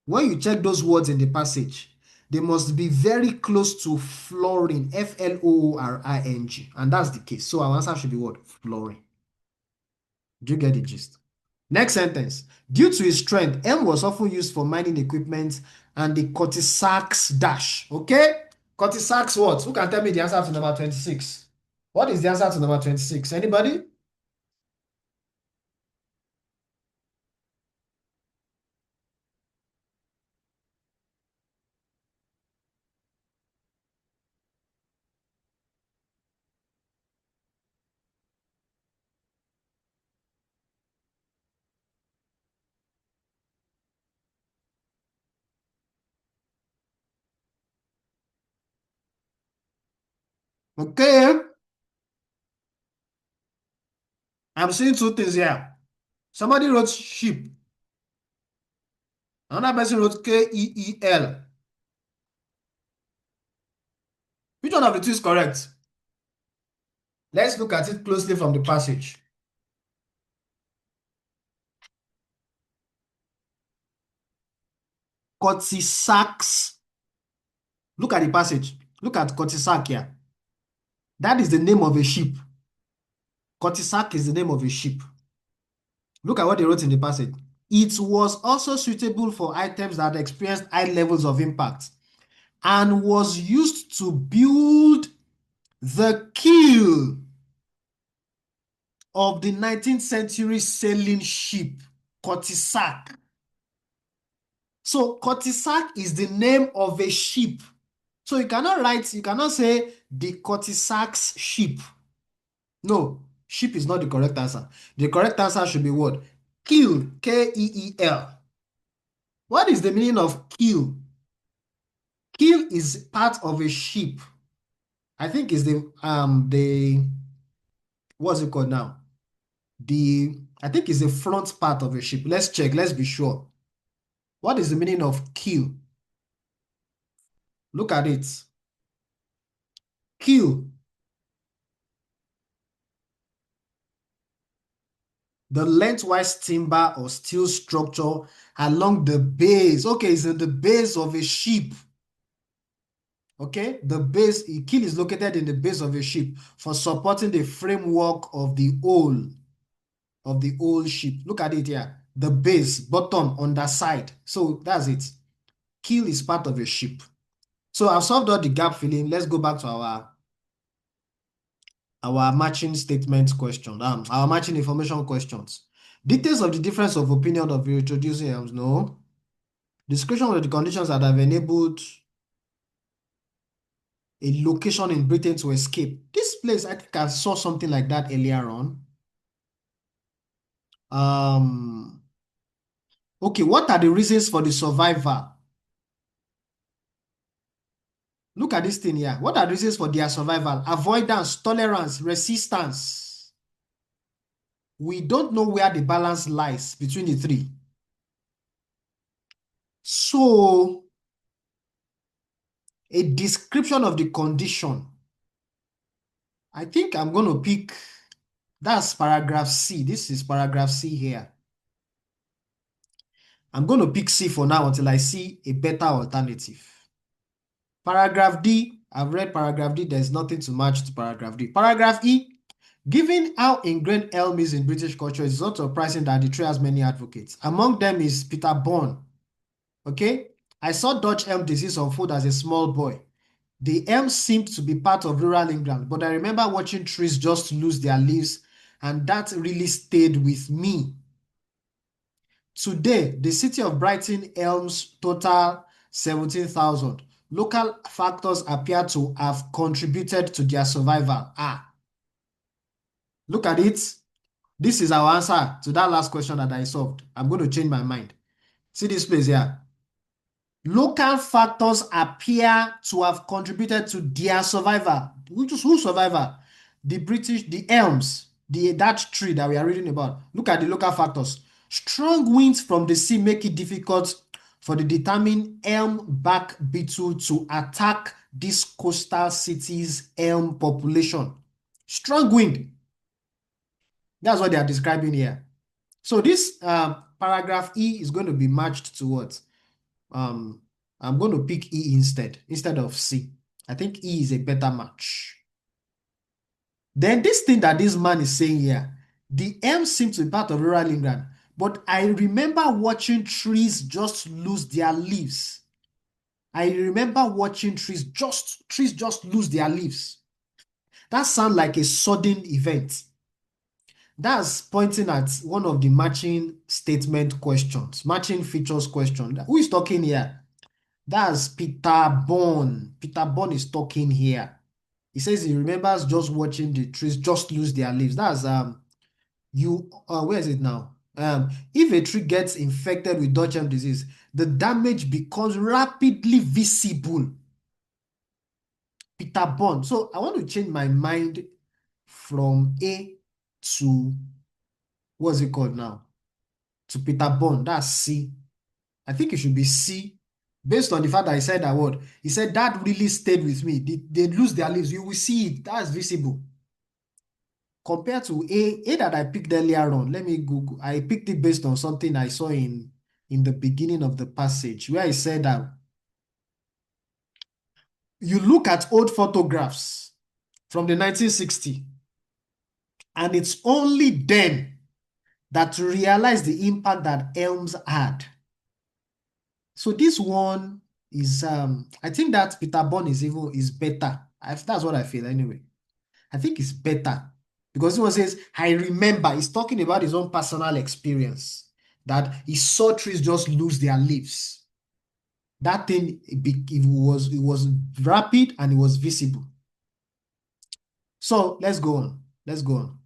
when you check those words in the passage, they must be very close to flooring, F-L-O-O-R-I-N-G, and that's the case. So our answer should be what? Flooring. Do you get the gist? Next sentence. Due to his strength, M was often used for mining equipment and the Cortisax dash. Okay? Cortisax what? Who can tell me the answer to number 26? What is the answer to number 26? Anybody? Okay. I'm seeing two things here. Somebody wrote sheep. Another person wrote Keel. Which one of the two is correct? Let's look at it closely from the passage. Cortisax. Look at the passage. Look at Cortisac here. That is the name of a sheep. Cortisac is the name of a sheep. Look at what they wrote in the passage. It was also suitable for items that experienced high levels of impact and was used to build the keel of the 19th century sailing ship, Cortisac. So Cortisac is the name of a ship. So you cannot say the Cortisac's ship. No, ship is not the correct answer. The correct answer should be what? Keel, Keel. What is the meaning of keel? Keel is part of a ship. I think is the what's it called now? I think it's the front part of a ship. Let's check, let's be sure. What is the meaning of keel? Look at it. Keel. The lengthwise timber or steel structure along the base. Okay, it's in the base of a ship. Okay, the base, keel is located in the base of a ship for supporting the framework of the whole ship. Look at it here. The base, bottom, underside. So that's it. Keel is part of a ship. So I've solved all the gap filling. Let's go back to our matching statement question, our matching information questions. Details of the difference of opinion of introducing no. Description of the conditions that have enabled a location in Britain to escape. This place, I think I saw something like that earlier on. Okay, what are the reasons for the survival? Look at this thing here. What are the reasons for their survival? Avoidance, tolerance, resistance. We don't know where the balance lies between the three. So, a description of the condition. I think I'm going to pick, that's paragraph C. This is paragraph C here. I'm going to pick C for now until I see a better alternative. Paragraph D, I've read paragraph D. There's nothing to match to paragraph D. Paragraph E, given how ingrained elm is in British culture, it's not surprising that the tree has many advocates. Among them is Peter Bourne. Okay, I saw Dutch elm disease on food as a small boy. The elm seemed to be part of rural England, but I remember watching trees just lose their leaves, and that really stayed with me. Today, the city of Brighton elms total 17,000. Local factors appear to have contributed to their survival. Look at it. This is our answer to that last question that I solved. I'm going to change my mind. See this place here. Local factors appear to have contributed to their survival. Whose survival? The elms. that tree that we are reading about. Look at the local factors. Strong winds from the sea make it difficult for the determined elm-bark beetle to attack this coastal city's elm population. Strong wind. That's what they are describing here. So this paragraph E is going to be matched to what? Um, I'm going to pick E instead of C. I think E is a better match. Then this thing that this man is saying here, the elm seems to be part of rural England, but I remember watching trees just lose their leaves. I remember watching trees just lose their leaves. That sounds like a sudden event. That's pointing at one of the matching statement questions, matching features question. Who is talking here? That's Peter Bond. Peter Bond is talking here. He says he remembers just watching the trees just lose their leaves. That's where is it now? If a tree gets infected with Dutch elm disease, the damage becomes rapidly visible. Peter Bond. So I want to change my mind from A to what's it called now? To Peter Bond. That's C. I think it should be C. Based on the fact that I said that word, he said that really stayed with me. They lose their leaves. You will see it. That's visible. Compared to A that I picked earlier on. Let me Google. I picked it based on something I saw in the beginning of the passage where I said that you look at old photographs from the 1960s, and it's only then that you realize the impact that elms had. So this one is I think that Peter Bond is better. That's what I feel anyway. I think it's better because it says, I remember, he's talking about his own personal experience that he saw trees just lose their leaves. That thing, it was rapid and it was visible. So let's go on. Let's go on.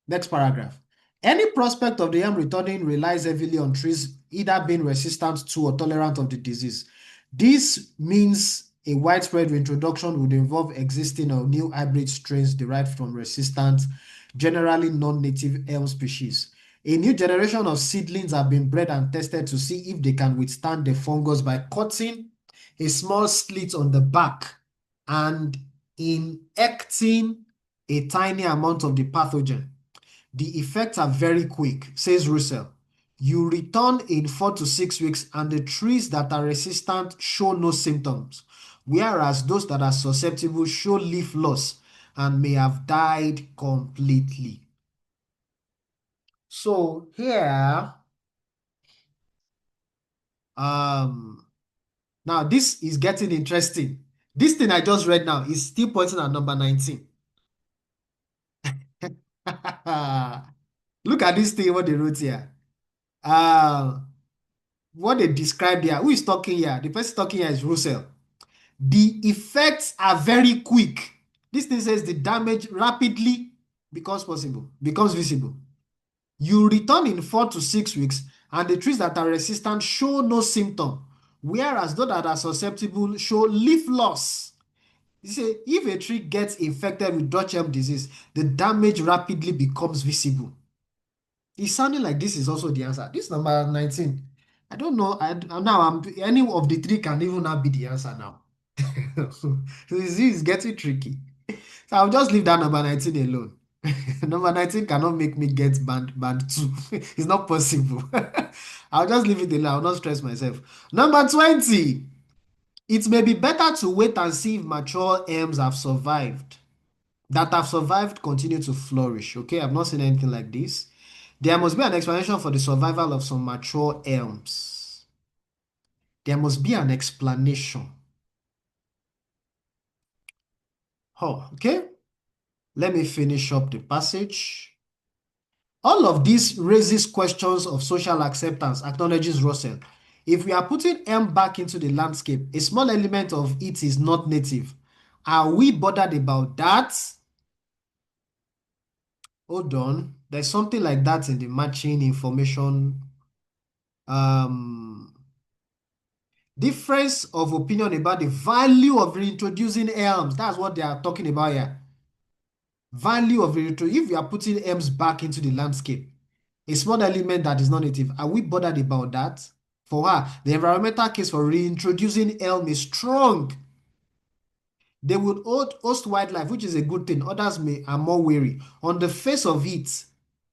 Next paragraph. Any prospect of the elm returning relies heavily on trees either being resistant to or tolerant of the disease. This means a widespread reintroduction would involve existing or new hybrid strains derived from resistant, generally non-native elm species. A new generation of seedlings have been bred and tested to see if they can withstand the fungus by cutting a small slit on the bark and injecting a tiny amount of the pathogen. The effects are very quick, says Russell. You return in 4 to 6 weeks and the trees that are resistant show no symptoms, whereas those that are susceptible show leaf loss and may have died completely. So here, now this is getting interesting. This thing I just read now is still pointing at number 19. Look at this thing, what they wrote here. What they described here. Who is talking here? The person talking here is Russell. The effects are very quick. This thing says the damage rapidly becomes visible. You return in 4 to 6 weeks, and the trees that are resistant show no symptom, whereas those that are susceptible show leaf loss. You say if a tree gets infected with Dutch elm disease, the damage rapidly becomes visible. It's sounding like this is also the answer. This number 19. I don't know. Any of the three can even not be the answer now. So this is getting tricky. So I'll just leave that number 19 alone. Number 19 cannot make me get band 2. It's not possible. I'll just leave it alone. I'll not stress myself. Number 20. It may be better to wait and see if mature elms have survived. That have survived continue to flourish. Okay, I've not seen anything like this. There must be an explanation for the survival of some mature elms. There must be an explanation. Oh, okay. Let me finish up the passage. All of this raises questions of social acceptance, acknowledges Russell. If we are putting elm back into the landscape, a small element of it is not native. Are we bothered about that? Hold on. There's something like that in the matching information. Difference of opinion about the value of reintroducing elms. That's what they are talking about here. Value of if you are putting elms back into the landscape, a small element that is non-native, are we bothered about that? For her, the environmental case for reintroducing elm is strong. They would host wildlife, which is a good thing. Others are more wary. On the face of it,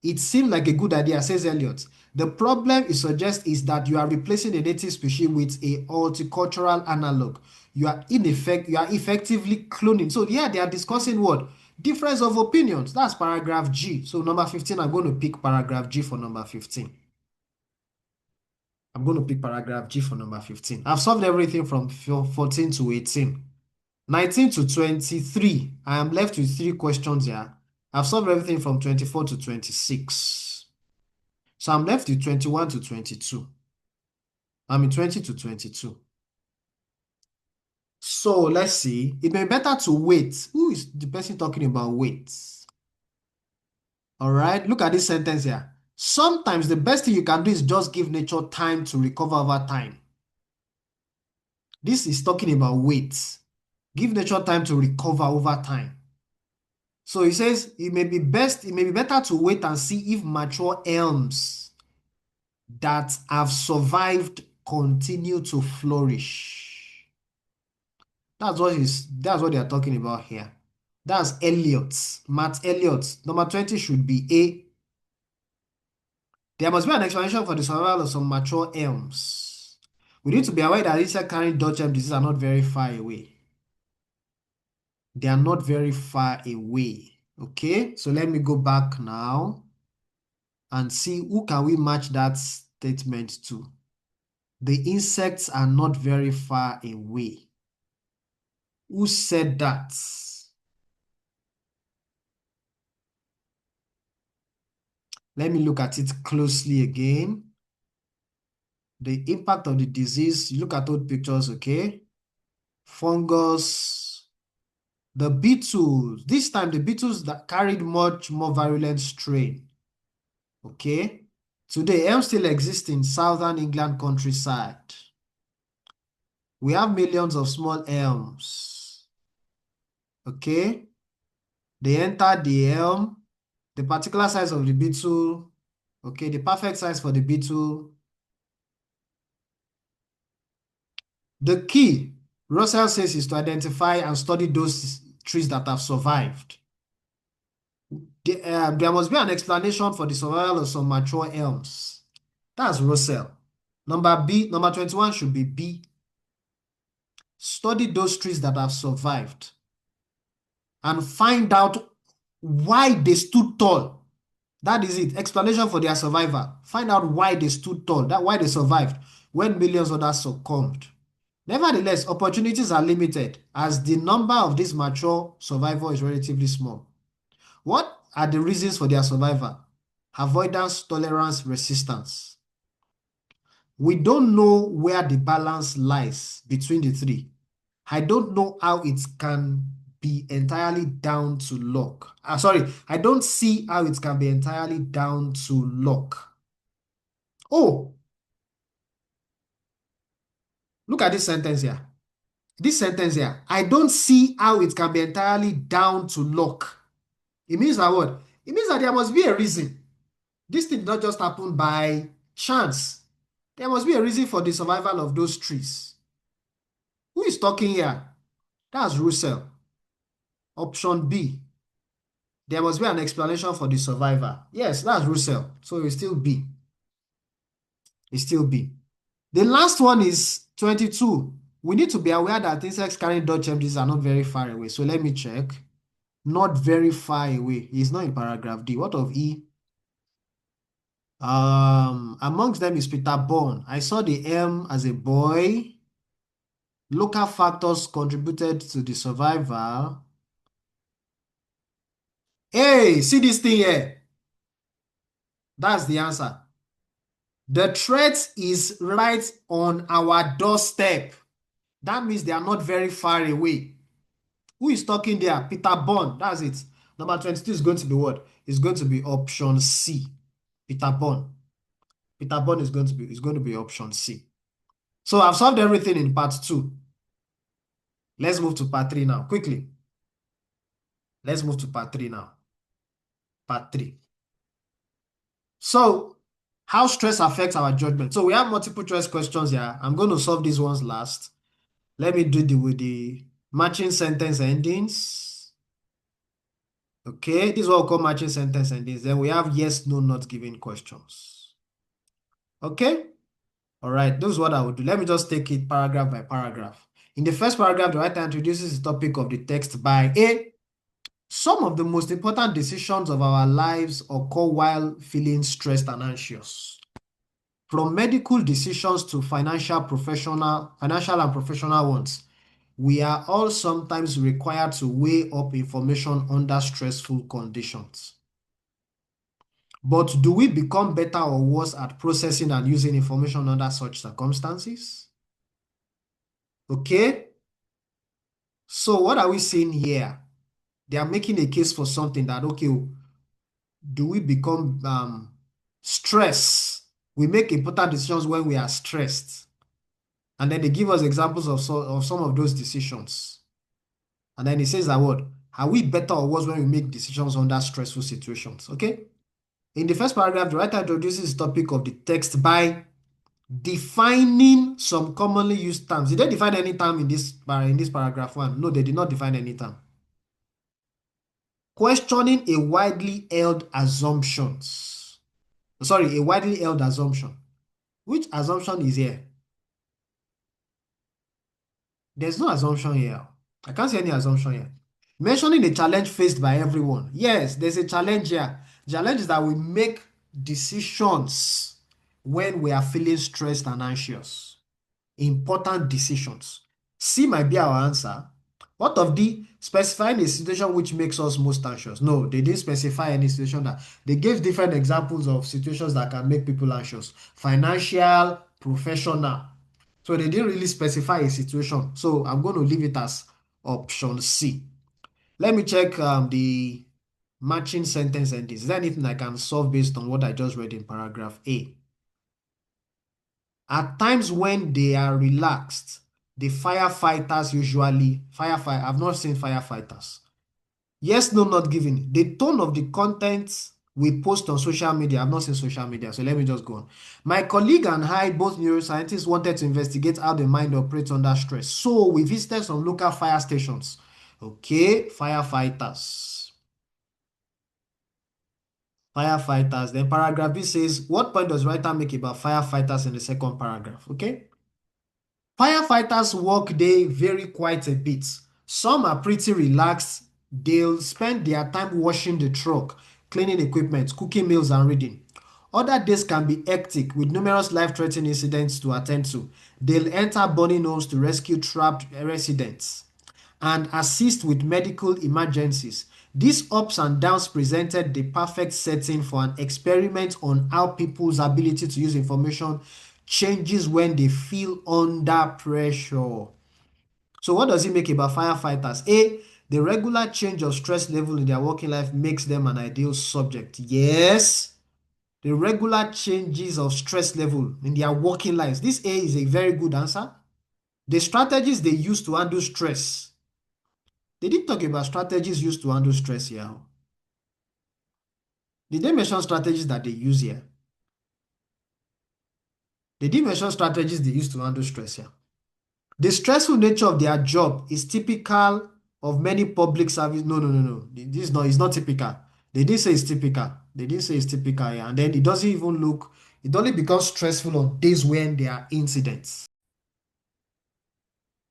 it seemed like a good idea, says Elliot. The problem it suggests is that you are replacing a native species with a horticultural analog. You are effectively cloning. So yeah, they are discussing what? Difference of opinions. That's paragraph G. So number 15, I'm going to pick paragraph G for number 15. I'm going to pick paragraph G for number 15. I've solved everything from 14 to 18. 19 to 23, I am left with 3 questions here. I've solved everything from 24 to 26. So I'm left with 21 to 22. I'm in 20 to 22. So let's see. It may be better to wait. Who is the person talking about wait? All right, look at this sentence here. Sometimes the best thing you can do is just give nature time to recover over time. This is talking about wait. Give nature time to recover over time. So he says it may be better to wait and see if mature elms that have survived continue to flourish. That's what they are talking about here. That's Elliot's. Matt Elliot. Number 20 should be A. There must be an explanation for the survival of some mature elms. We need to be aware that insect carrying Dutch elm disease are not very far away. They are not very far away. Okay, so let me go back now and see who can we match that statement to. The insects are not very far away. Who said that? Let me look at it closely again. The impact of the disease, you look at old pictures, okay? Fungus, the beetles. This time the beetles that carried much more virulent strain, okay? Today, elm still exists in southern England countryside. We have millions of small elms, okay? They enter the elm, the particular size of the beetle, okay, the perfect size for the beetle. The key, Russell says, is to identify and study those trees that have survived. There must be an explanation for the survival of some mature elms. That's Russell. Number 21 should be B. Study those trees that have survived and find out why they stood tall. That is it. Explanation for their survival. Find out why they stood tall, why they survived when millions others succumbed. Nevertheless, opportunities are limited as the number of these mature survivors is relatively small. What are the reasons for their survival? Avoidance, tolerance, resistance. We don't know where the balance lies between the three. I don't know how it can be entirely down to luck. I don't see how it can be entirely down to luck. Oh, look at this sentence here. This sentence here, I don't see how it can be entirely down to luck. It means that what? It means that there must be a reason. This thing did not just happen by chance. There must be a reason for the survival of those trees. Who is talking here? That's Russell. Option B. There must be an explanation for the survivor. Yes, that's Russell. So it's still B. It's still B. The last one is 22. We need to be aware that insects carrying Dutch MDs are not very far away. So let me check. Not very far away. It's not in paragraph D. What of E? Amongst them is Peter Bourne. I saw the M as a boy. Local factors contributed to the survival. Hey, see this thing here? That's the answer. The threat is right on our doorstep. That means they are not very far away. Who is talking there? Peter Bourne. That's it. Number 22 is going to be what? It's going to be option C. Peter Bourne. Peter Bourne is going to be option C. So I've solved everything in part 2. Let's move to part 3 now, quickly. Let's move to part 3 now. Part 3. So, how stress affects our judgment. So we have multiple choice questions here. I'm going to solve these ones last. Let me do with the matching sentence endings. Okay, this is what we call matching sentence endings. Then we have yes, no, not given questions. Okay, all right, this is what I would do. Let me just take it paragraph by paragraph. In the first paragraph, the writer introduces the topic of the text by A. Some of the most important decisions of our lives occur while feeling stressed and anxious. From medical decisions to financial and professional ones, we are all sometimes required to weigh up information under stressful conditions. But do we become better or worse at processing and using information under such circumstances? Okay, so what are we seeing here? They are making a case for something that, okay, do we become stressed? We make important decisions when we are stressed. And then they give us examples of some of those decisions. And then it says that what? Are we better or worse when we make decisions under stressful situations? Okay. In the first paragraph, the writer introduces the topic of the text by defining some commonly used terms. Did they define any term in this paragraph 1? No, they did not define any term. Questioning a widely held assumptions. Sorry, a widely held assumption. Which assumption is here? There's no assumption here. I can't see any assumption here. Mentioning a challenge faced by everyone. Yes, there's a challenge here. The challenge is that we make decisions when we are feeling stressed and anxious. Important decisions. C might be our answer. What of D? Specifying a situation which makes us most anxious. No, they didn't specify any situation that they gave different examples of situations that can make people anxious. Financial, professional. So they didn't really specify a situation. So I'm going to leave it as option C. Let me check the matching sentence endings. Is there anything I can solve based on what I just read in paragraph A? At times when they are relaxed, the firefighters usually, I've not seen firefighters. Yes, no, not given. The tone of the content we post on social media, I've not seen social media, so let me just go on. My colleague and I, both neuroscientists, wanted to investigate how the mind operates under stress. So we visited some local fire stations. Okay, firefighters. Firefighters. Then paragraph B says, what point does writer make about firefighters in the second paragraph? Okay. Firefighters' work day vary quite a bit. Some are pretty relaxed. They'll spend their time washing the truck, cleaning equipment, cooking meals, and reading. Other days can be hectic with numerous life-threatening incidents to attend to. They'll enter burning homes to rescue trapped residents and assist with medical emergencies. These ups and downs presented the perfect setting for an experiment on how people's ability to use information changes when they feel under pressure. So what does it make about firefighters? A, the regular change of stress level in their working life makes them an ideal subject. Yes, the regular changes of stress level in their working lives. This A is a very good answer. The strategies they use to handle stress. They didn't talk about strategies used to handle stress here. Did they mention strategies that they use here? They didn't mention strategies they use to handle stress here. The stressful nature of their job is typical of many public service. No, no, no, no. This is not, it's not typical. They didn't say it's typical. They didn't say it's typical here. And then it doesn't even look, it only becomes stressful on days when there are incidents.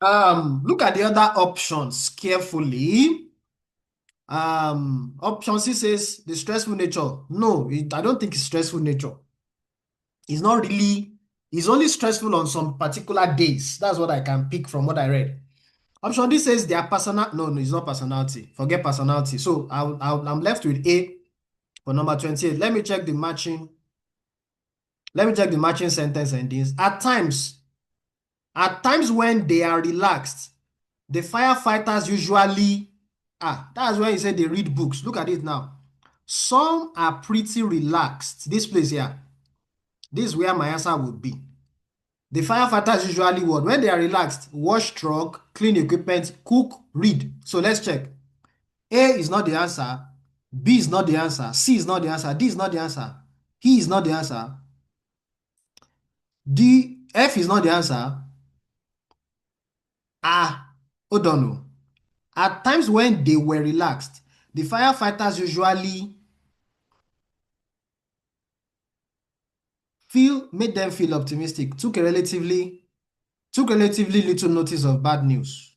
Look at the other options carefully. Option C says the stressful nature. No, I don't think it's stressful nature. It's not really, it's only stressful on some particular days. That's what I can pick from what I read. Option D says their personal. No, no, it's not personality. Forget personality. So I'm left with A for number 28. Let me check the matching. Let me check the matching sentence endings. At times when they are relaxed, the firefighters usually, that's when you say they read books. Look at it now. Some are pretty relaxed. This place here, this is where my answer would be. The firefighters usually what? When they are relaxed, wash truck, clean equipment, cook, read. So let's check. A is not the answer. B is not the answer. C is not the answer. D is not the answer. E is not the answer. F is not the answer. Hold on. Oh. At times when they were relaxed, the firefighters usually made them feel optimistic, took relatively little notice of bad news,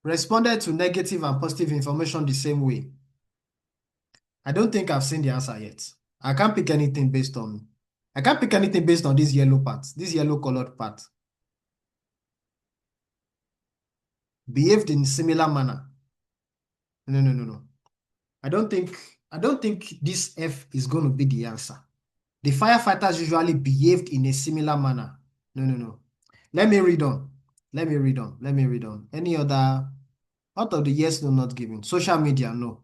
responded to negative and positive information the same way. I don't think I've seen the answer yet. I can't pick anything based on this yellow part, this yellow colored part. Behaved in similar manner. No. I don't think this F is going to be the answer. The firefighters usually behaved in a similar manner. No. Let me read on. Any other out of the yes, no, not given? Social media, no.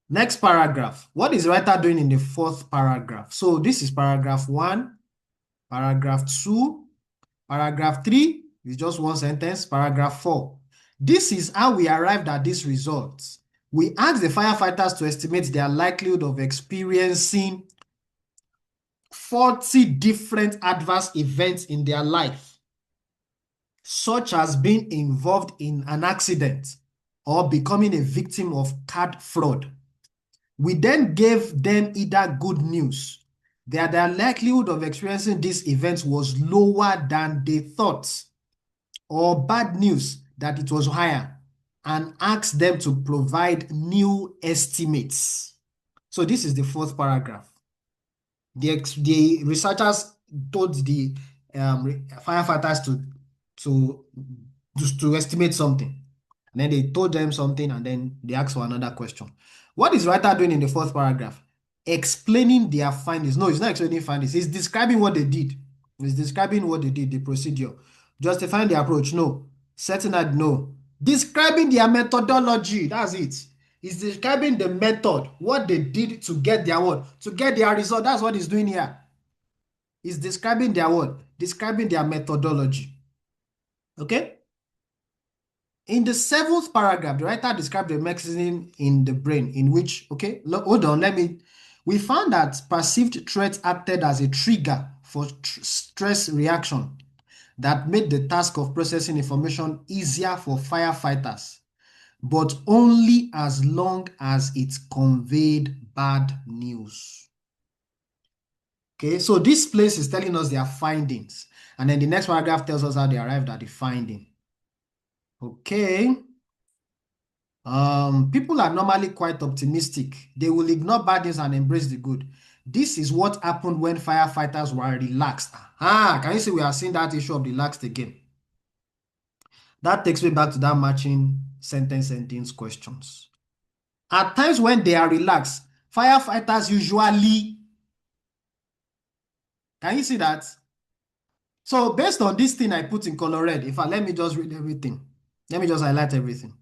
Next paragraph. What is the writer doing in the fourth paragraph? So this is paragraph 1, paragraph 2, paragraph 3 is just one sentence, paragraph 4. This is how we arrived at these results. We asked the firefighters to estimate their likelihood of experiencing 40 different adverse events in their life, such as being involved in an accident or becoming a victim of card fraud. We then gave them either good news that their likelihood of experiencing these events was lower than they thought, or bad news that it was higher, and asked them to provide new estimates. So this is the fourth paragraph. The researchers told the firefighters to estimate something. And then they told them something, and then they asked for another question. What is writer doing in the fourth paragraph? Explaining their findings. No, it's not explaining findings. It's describing what they did. It's describing what they did, the procedure. Justifying the approach. No. Setting that. No. Describing their methodology. That's it. It's describing the method, what they did to get their what? To get their result. That's what it's doing here. It's describing their what? Describing their methodology. Okay? In the seventh paragraph, the writer described the mechanism in the brain in which, okay, hold on, we found that perceived threat acted as a trigger for stress reaction that made the task of processing information easier for firefighters, but only as long as it conveyed bad news. Okay, so this place is telling us their findings, and then the next paragraph tells us how they arrived at the finding. Okay. People are normally quite optimistic. They will ignore bad news and embrace the good. This is what happened when firefighters were relaxed. Can you see we are seeing that issue of relaxed again? That takes me back to that matching sentence questions. At times when they are relaxed, firefighters usually, can you see that? So based on this thing I put in color red, in fact, let me just read everything. Let me just highlight everything.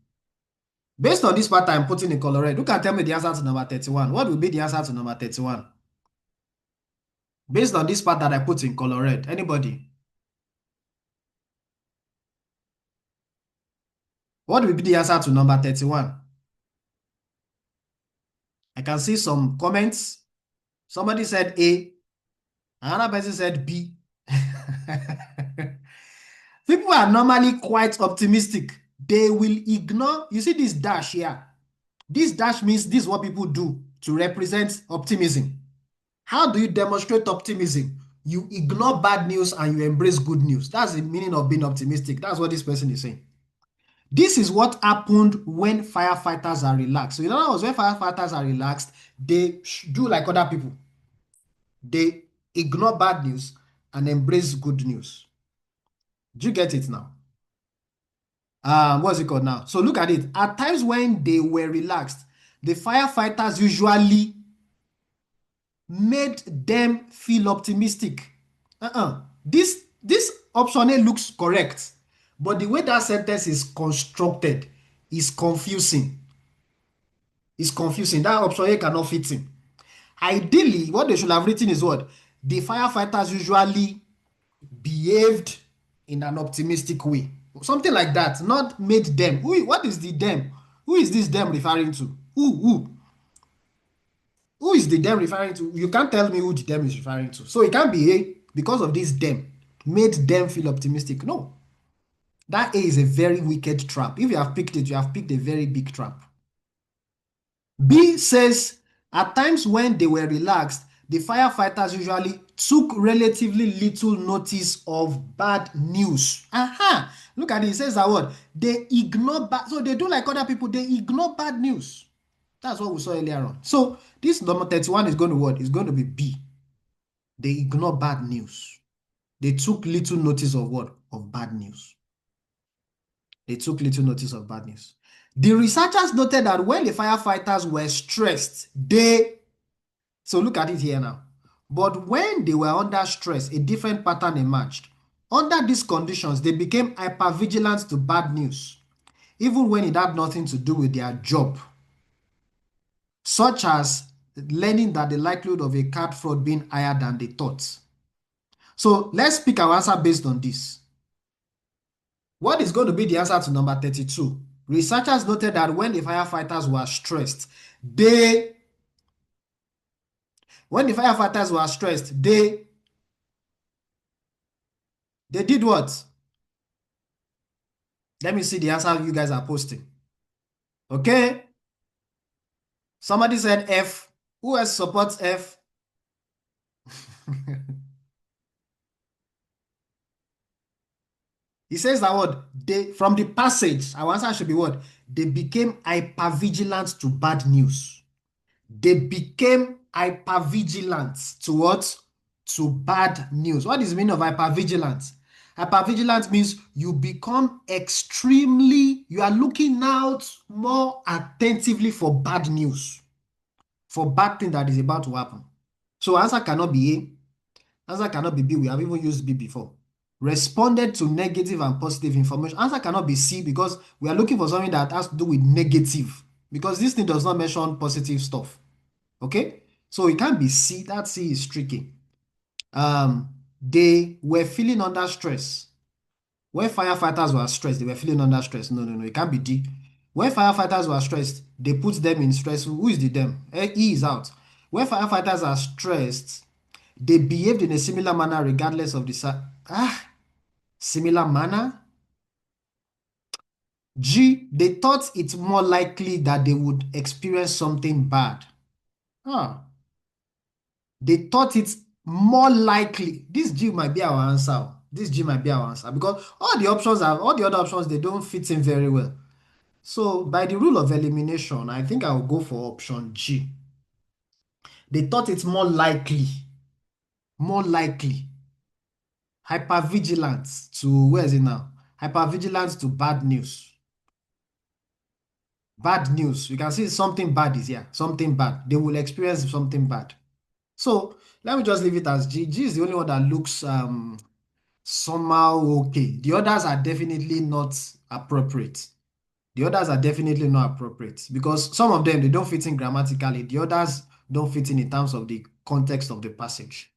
Based on this part I'm putting in color red, who can tell me the answer to number 31? What will be the answer to number 31? Based on this part that I put in color red, anybody? What will be the answer to number 31? I can see some comments. Somebody said A. Another person said B. People are normally quite optimistic. They will ignore, you see this dash here. This dash means this is what people do to represent optimism. How do you demonstrate optimism? You ignore bad news and you embrace good news. That's the meaning of being optimistic. That's what this person is saying. This is what happened when firefighters are relaxed. So in other words, when firefighters are relaxed, they do like other people. They ignore bad news and embrace good news. Do you get it now? What's it called now? So look at it. At times when they were relaxed, the firefighters usually made them feel optimistic. This option A looks correct, but the way that sentence is constructed is confusing. It's confusing. That option A cannot fit in. Ideally, what they should have written is what? The firefighters usually behaved in an optimistic way. Something like that, not made them. What is the them? Who is this them referring to? Who is the them referring to? You can't tell me who the them is referring to. So it can't be A because of this them made them feel optimistic. No, that A is a very wicked trap. If you have picked it, you have picked a very big trap. B says at times when they were relaxed, the firefighters usually took relatively little notice of bad news. Aha! Look at it. It says that word. They ignore bad. So they do like other people. They ignore bad news. That's what we saw earlier on. So this number 31 is going to what? It's going to be B. They ignore bad news. They took little notice of what? Of bad news. They took little notice of bad news. The researchers noted that when the firefighters were stressed, so look at it here now. But when they were under stress, a different pattern emerged. Under these conditions, they became hypervigilant to bad news, even when it had nothing to do with their job, such as learning that the likelihood of a card fraud being higher than they thought. So let's pick our answer based on this. What is going to be the answer to number 32? Researchers noted that when the firefighters were stressed, they did what? Let me see the answer you guys are posting. Okay? Somebody said F. Who else supports F? He says that what? From the passage, our answer should be what? They became hypervigilant to bad news. They became hypervigilant to what? To bad news. What is the meaning of hypervigilance? Hypervigilance means you become you are looking out more attentively for bad news, for bad thing that is about to happen. So answer cannot be A, answer cannot be B. We have even used B before. Responded to negative and positive information. Answer cannot be C because we are looking for something that has to do with negative, because this thing does not mention positive stuff. Okay, so it can't be C. That C is tricky. They were feeling under stress. When firefighters were stressed, they were feeling under stress. No, it can't be D. When firefighters were stressed, they put them in stress. Who is the them? E is out. When firefighters are stressed, they behaved in a similar manner regardless of the similar manner. G, they thought it's more likely that they would experience something bad. They thought it's more likely. This G might be our answer. This G might be our answer because all the other options, they don't fit in very well. So by the rule of elimination, I think I will go for option G. They thought it's more likely. Hypervigilance to, where is it now? Hypervigilance to bad news. Bad news. You can see something bad is here. Something bad. They will experience something bad. So let me just leave it as G. G is the only one that looks somehow okay. The others are definitely not appropriate. The others are definitely not appropriate because some of them, they don't fit in grammatically. The others don't fit in terms of the context of the passage.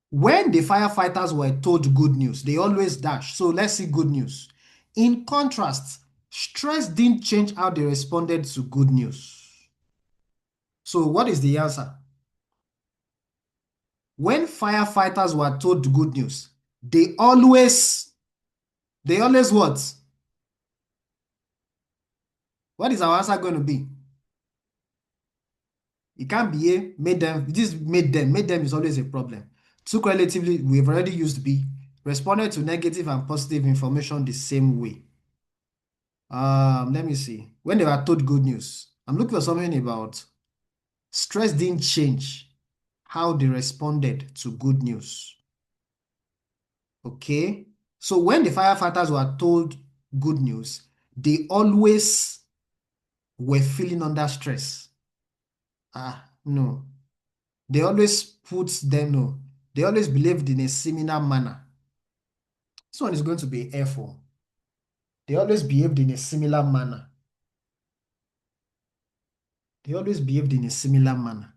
When the firefighters were told good news, they always dash. So let's see good news. In contrast, stress didn't change how they responded to good news. So what is the answer? When firefighters were told good news, they always what? What is our answer going to be? It can't be A, made them. This made them is always a problem. Took relatively, we've already used B. Responded to negative and positive information the same way. Let me see. When they were told good news, I'm looking for something about stress didn't change how they responded to good news. Okay. So when the firefighters were told good news, they always were feeling under stress. No. They always no. They always believed in a similar manner. This one is going to be F4. They always behaved in a similar manner. They always behaved in a similar manner.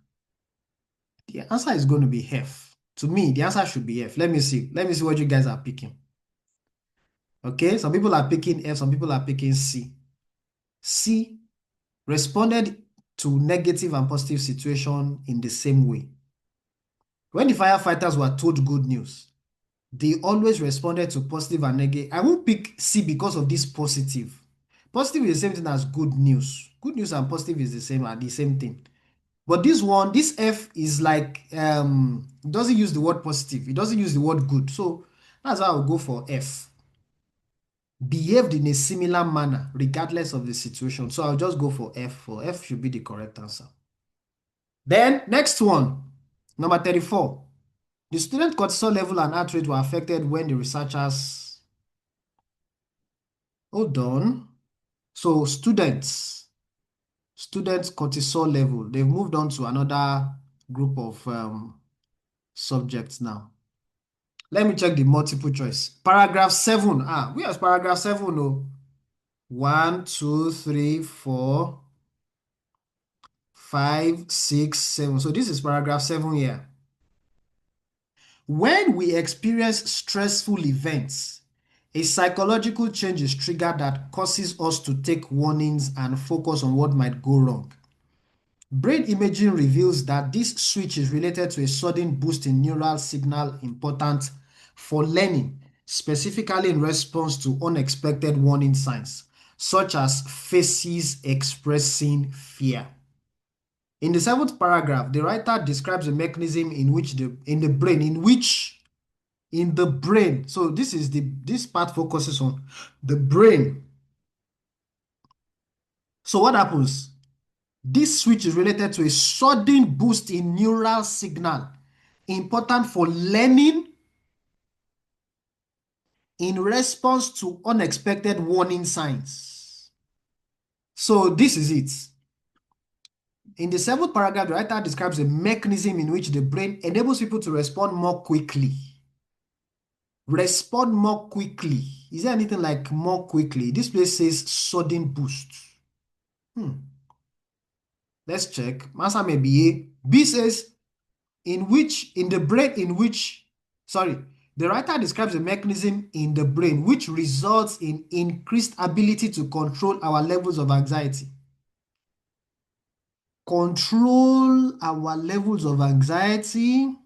The answer is going to be F. To me, the answer should be F. Let me see. Let me see what you guys are picking. Okay, some people are picking F, some people are picking C. C responded to negative and positive situation in the same way. When the firefighters were told good news, they always responded to positive and negative. I won't pick C because of this positive. Positive is the same thing as good news. Good news and positive is the same, are the same thing. But this one, this F is like it doesn't use the word positive. It doesn't use the word good. So that's why I'll go for F. Behaved in a similar manner regardless of the situation. So I'll just go for F. For F should be the correct answer. Then next one, number 34. The student cortisol level and heart rate were affected when the researchers, hold on. So students cortisol level, they've moved on to another group of subjects now. Let me check the multiple choice. Paragraph 7. Where's paragraph 7? Oh, 1, 2, 3, 4, 5, 6, 7. So this is paragraph 7 here. When we experience stressful events, a psychological change is triggered that causes us to take warnings and focus on what might go wrong. Brain imaging reveals that this switch is related to a sudden boost in neural signal important for learning, specifically in response to unexpected warning signs, such as faces expressing fear. In the seventh paragraph, the writer describes a mechanism in which in the brain. So this part focuses on the brain. So what happens? This switch is related to a sudden boost in neural signal important for learning in response to unexpected warning signs. So this is it. In the seventh paragraph, the writer describes a mechanism in which the brain enables people to respond more quickly. Respond more quickly. Is there anything like more quickly? This place says sudden boost. Let's check. Answer may be A. B says in the brain in which, sorry, the writer describes a mechanism in the brain which results in increased ability to control our levels of anxiety. Control our levels of anxiety.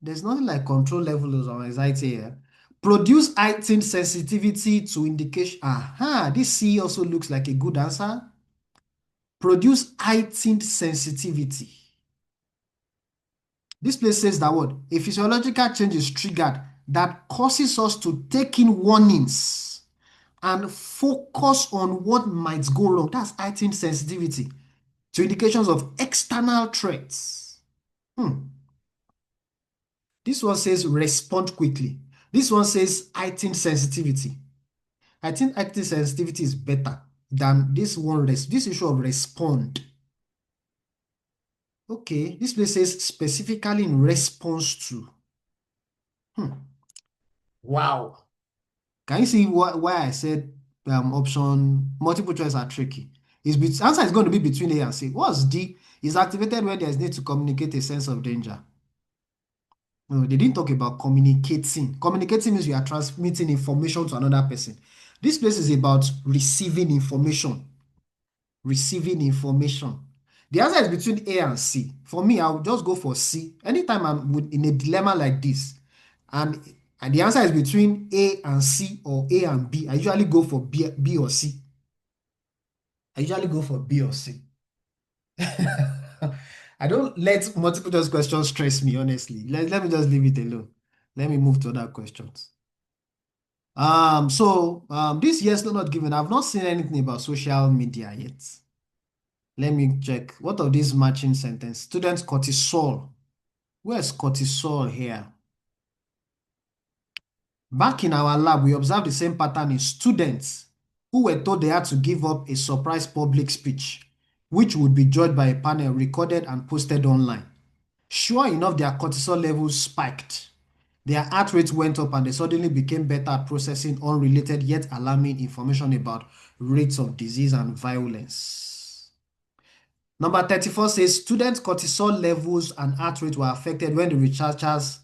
There's nothing like control levels of anxiety here. Produce heightened sensitivity to indication. This C also looks like a good answer. Produce heightened sensitivity. This place says that what? A physiological change is triggered that causes us to take in warnings and focus on what might go wrong. That's heightened sensitivity to indications of external threats. This one says respond quickly. This one says heightened sensitivity. I think heightened sensitivity is better than this one. This issue of respond. Okay, this place says specifically in response to. Wow. Can you see why I said option multiple choice are tricky? Answer is going to be between A and C. What's D? Is activated when there is need to communicate a sense of danger. No, they didn't talk about communicating. Communicating means you are transmitting information to another person. This place is about receiving information. Receiving information. The answer is between A and C. For me, I'll just go for C. Anytime I'm in a dilemma like this, and, and the answer is between A and C or A and B, I usually go for B or C. I usually go for B or C. I don't let multiple choice questions stress me, honestly. Let me just leave it alone. Let me move to other questions. This yes, no, not given. I've not seen anything about social media yet. Let me check. What of this matching sentence? Students cortisol. Where's cortisol here? Back in our lab, we observed the same pattern in students who were told they had to give up a surprise public speech, which would be judged by a panel recorded and posted online. Sure enough, their cortisol levels spiked. Their heart rate went up and they suddenly became better at processing unrelated yet alarming information about rates of disease and violence. Number 34 says students' cortisol levels and heart rate were affected when the researchers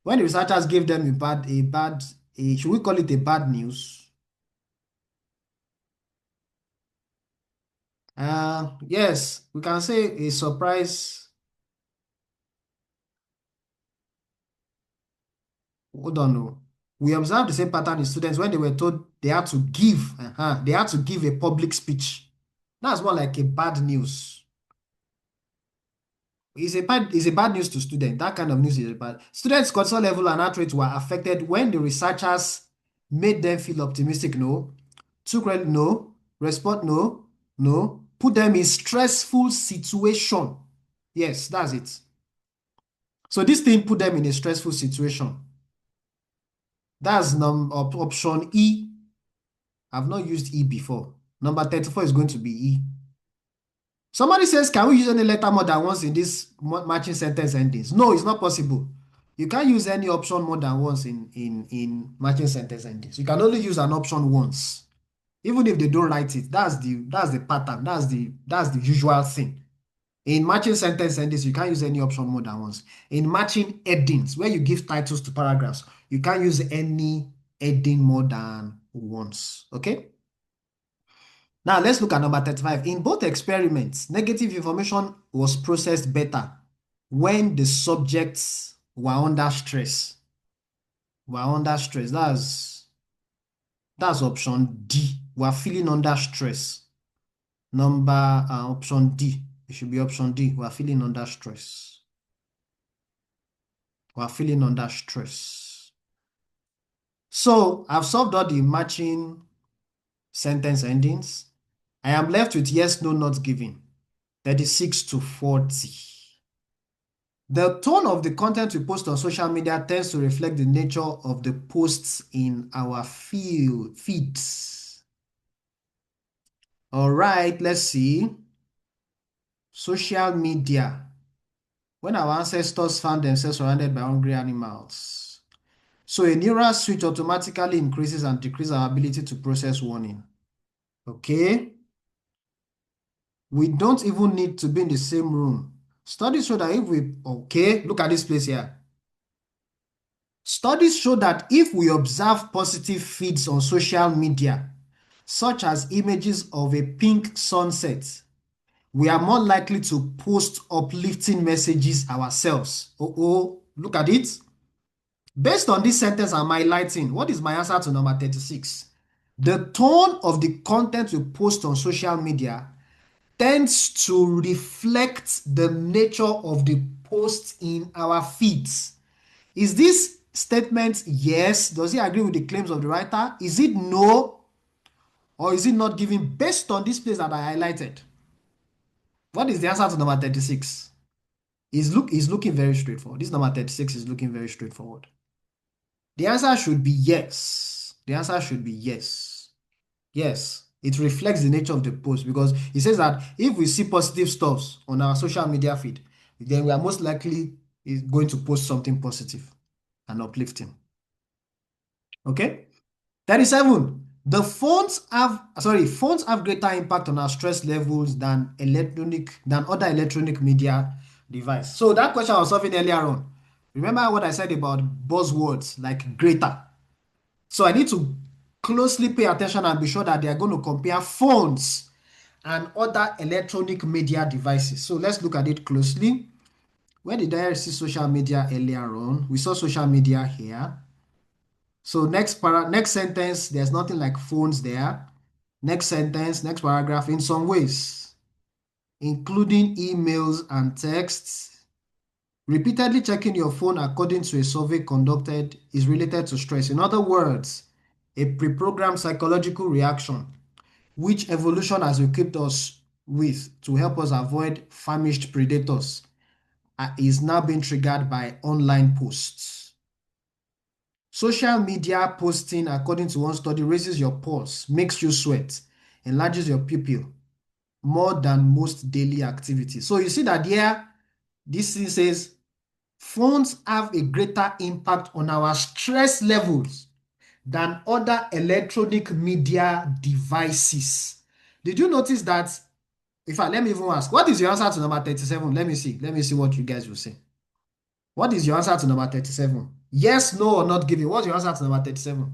When the researchers gave them should we call it a bad news? Yes, we can say a surprise. Hold on, no. We observed the same pattern in students when they were told they had to give a public speech. That's more like a bad news. It's a bad news to students. That kind of news is bad. Students' cortisol level and heart rate were affected when the researchers made them feel optimistic. No. Took credit. No. Respond. No. No. Put them in stressful situation. Yes, that's it. So this thing put them in a stressful situation. That's option E. I've not used E before. Number 34 is going to be E. Somebody says, can we use any letter more than once in this matching sentence endings? No, it's not possible. You can't use any option more than once in matching sentence endings. You can only use an option once. Even if they don't write it, that's the pattern. That's the usual thing. In matching sentence endings, you can't use any option more than once. In matching headings, where you give titles to paragraphs, you can't use any heading more than once. Okay? Now let's look at number 35. In both experiments, negative information was processed better when the subjects were under stress. That's option D. We're feeling under stress. Option D. It should be option D. We're feeling under stress. We're feeling under stress. So I've solved all the matching sentence endings. I am left with yes, no, not given. 36 to 40. The tone of the content we post on social media tends to reflect the nature of the posts in our feeds. All right, let's see. Social media. When our ancestors found themselves surrounded by hungry animals. So a neural switch automatically increases and decreases our ability to process warning. Okay. We don't even need to be in the same room. Studies show that look at this place here. Studies show that if we observe positive feeds on social media, such as images of a pink sunset, we are more likely to post uplifting messages ourselves. Look at it. Based on this sentence I'm highlighting, what is my answer to number 36? The tone of the content we post on social media tends to reflect the nature of the post in our feeds. Is this statement yes? Does it agree with the claims of the writer? Is it no? Or is it not given based on this place that I highlighted? What is the answer to number 36? Is looking very straightforward. This number 36 is looking very straightforward. The answer should be yes. The answer should be yes. Yes, it reflects the nature of the post because it says that if we see positive stuffs on our social media feed, then we are most likely going to post something positive and uplifting. Okay? 37. Phones have greater impact on our stress levels than other electronic media device. So that question I was solving earlier on. Remember what I said about buzzwords like greater. So I need to closely pay attention and be sure that they are going to compare phones and other electronic media devices. So let's look at it closely. Where did I see social media earlier on? We saw social media here. So next sentence, there's nothing like phones there. Next sentence, next paragraph, in some ways, including emails and texts. Repeatedly checking your phone according to a survey conducted is related to stress. In other words, a pre-programmed psychological reaction, which evolution has equipped us with to help us avoid famished predators, is now being triggered by online posts. Social media posting, according to one study, raises your pulse, makes you sweat, enlarges your pupil more than most daily activities. So you see that here, this thing says phones have a greater impact on our stress levels than other electronic media devices. Did you notice that? In fact, let me even ask, what is your answer to number 37? Let me see. Let me see what you guys will say. What is your answer to number 37? Yes, no, or not giving. What's your answer to number 37?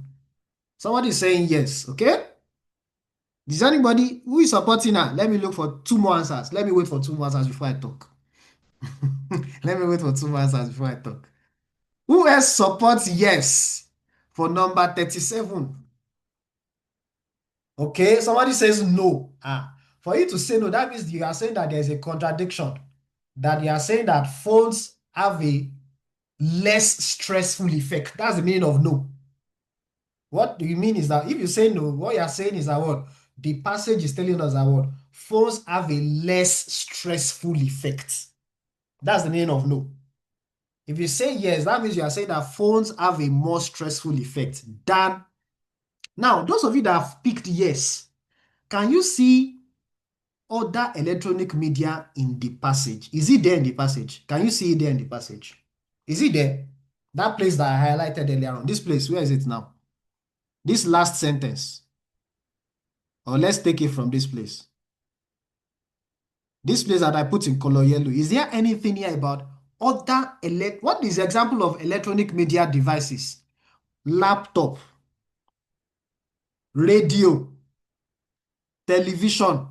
Somebody is saying yes, okay? Is anybody who is supporting her? Let me look for two more answers. Let me wait for two more answers before I talk. Let me wait for two more answers before I talk. Who else supports yes for number 37? Okay, somebody says no. For you to say no, that means you are saying that there's a contradiction. That you are saying that phones have a less stressful effect. That's the meaning of no. What do you mean is that if you say no, what you are saying is that what the passage is telling us that what phones have a less stressful effect. That's the meaning of no. If you say yes, that means you are saying that phones have a more stressful effect than. Now, those of you that have picked yes, can you see other electronic media in the passage? Is it there in the passage? Can you see it there in the passage? Is it there? That place that I highlighted earlier on. This place, where is it now? This last sentence. Or let's take it from this place. This place that I put in color yellow. Is there anything here about other what is the example of electronic media devices? Laptop, radio, television.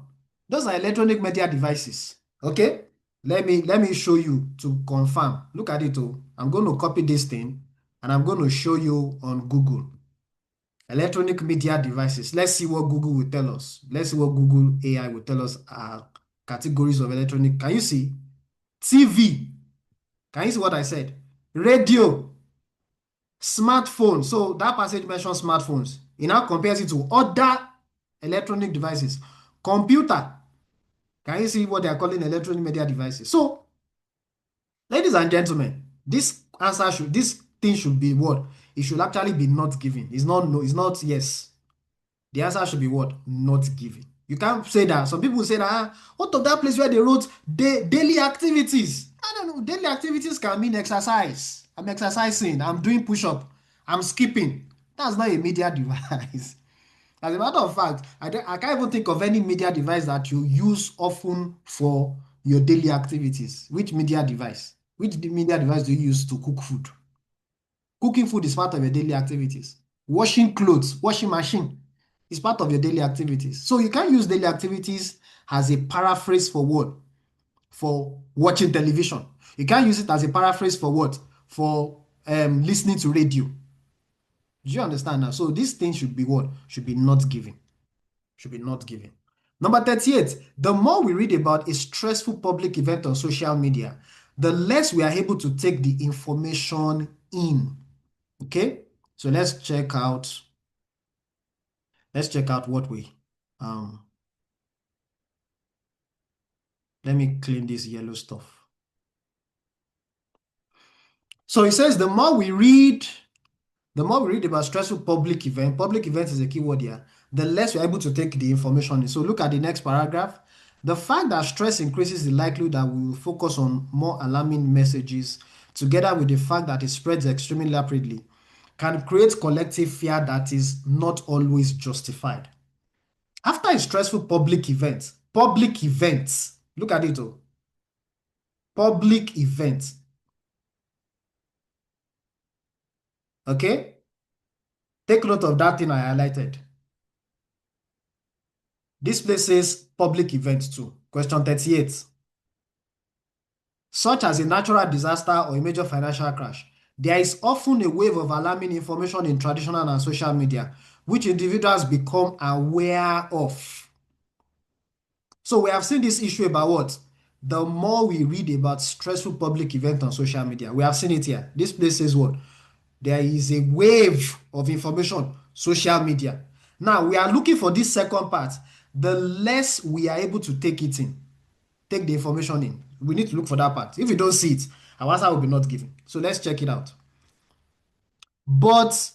Those are electronic media devices. Okay? Let me show you to confirm. Look at it. Oh. I'm going to copy this thing and I'm going to show you on Google. Electronic media devices. Let's see what Google will tell us. Let's see what Google AI will tell us are categories of electronic. Can you see? TV. Can you see what I said? Radio, smartphone. So that passage mentions smartphones. It now compares it to other electronic devices. Computer. Can you see what they are calling electronic media devices? So, ladies and gentlemen, this thing should be what? It should actually be not given. It's not no, it's not yes. The answer should be what? Not given. You can't say that. Some people say that, what of that place where they wrote daily activities? I don't know. Daily activities can mean exercise. I'm exercising. I'm doing push-up. I'm skipping. That's not a media device. As a matter of fact, I can't even think of any media device that you use often for your daily activities. Which media device? Which media device do you use to cook food? Cooking food is part of your daily activities. Washing clothes, washing machine is part of your daily activities. So you can't use daily activities as a paraphrase for what? For watching television. You can't use it as a paraphrase for what? For listening to radio. Do you understand now? So this thing should be what? Should be not given. Should be not given. Number 38, the more we read about a stressful public event on social media, the less we are able to take the information in. Okay, so let's check out what we um let me clean this yellow stuff. So it says the more we read about stressful public event is a keyword here, the less we're able to take the information in. So look at the next paragraph. The fact that stress increases the likelihood that we will focus on more alarming messages, together with the fact that it spreads extremely rapidly, can create collective fear that is not always justified. After a stressful public events, look at it, oh, public events, okay? Take note of that thing I highlighted. This place says public events too. Question 38. Such as a natural disaster or a major financial crash, there is often a wave of alarming information in traditional and social media, which individuals become aware of. So we have seen this issue about what? The more we read about stressful public events on social media, we have seen it here. This place says what? There is a wave of information, social media. Now we are looking for this second part. The less we are able to take it in, take the information in. We need to look for that part. If we don't see it, our answer will be not given. So let's check it out. But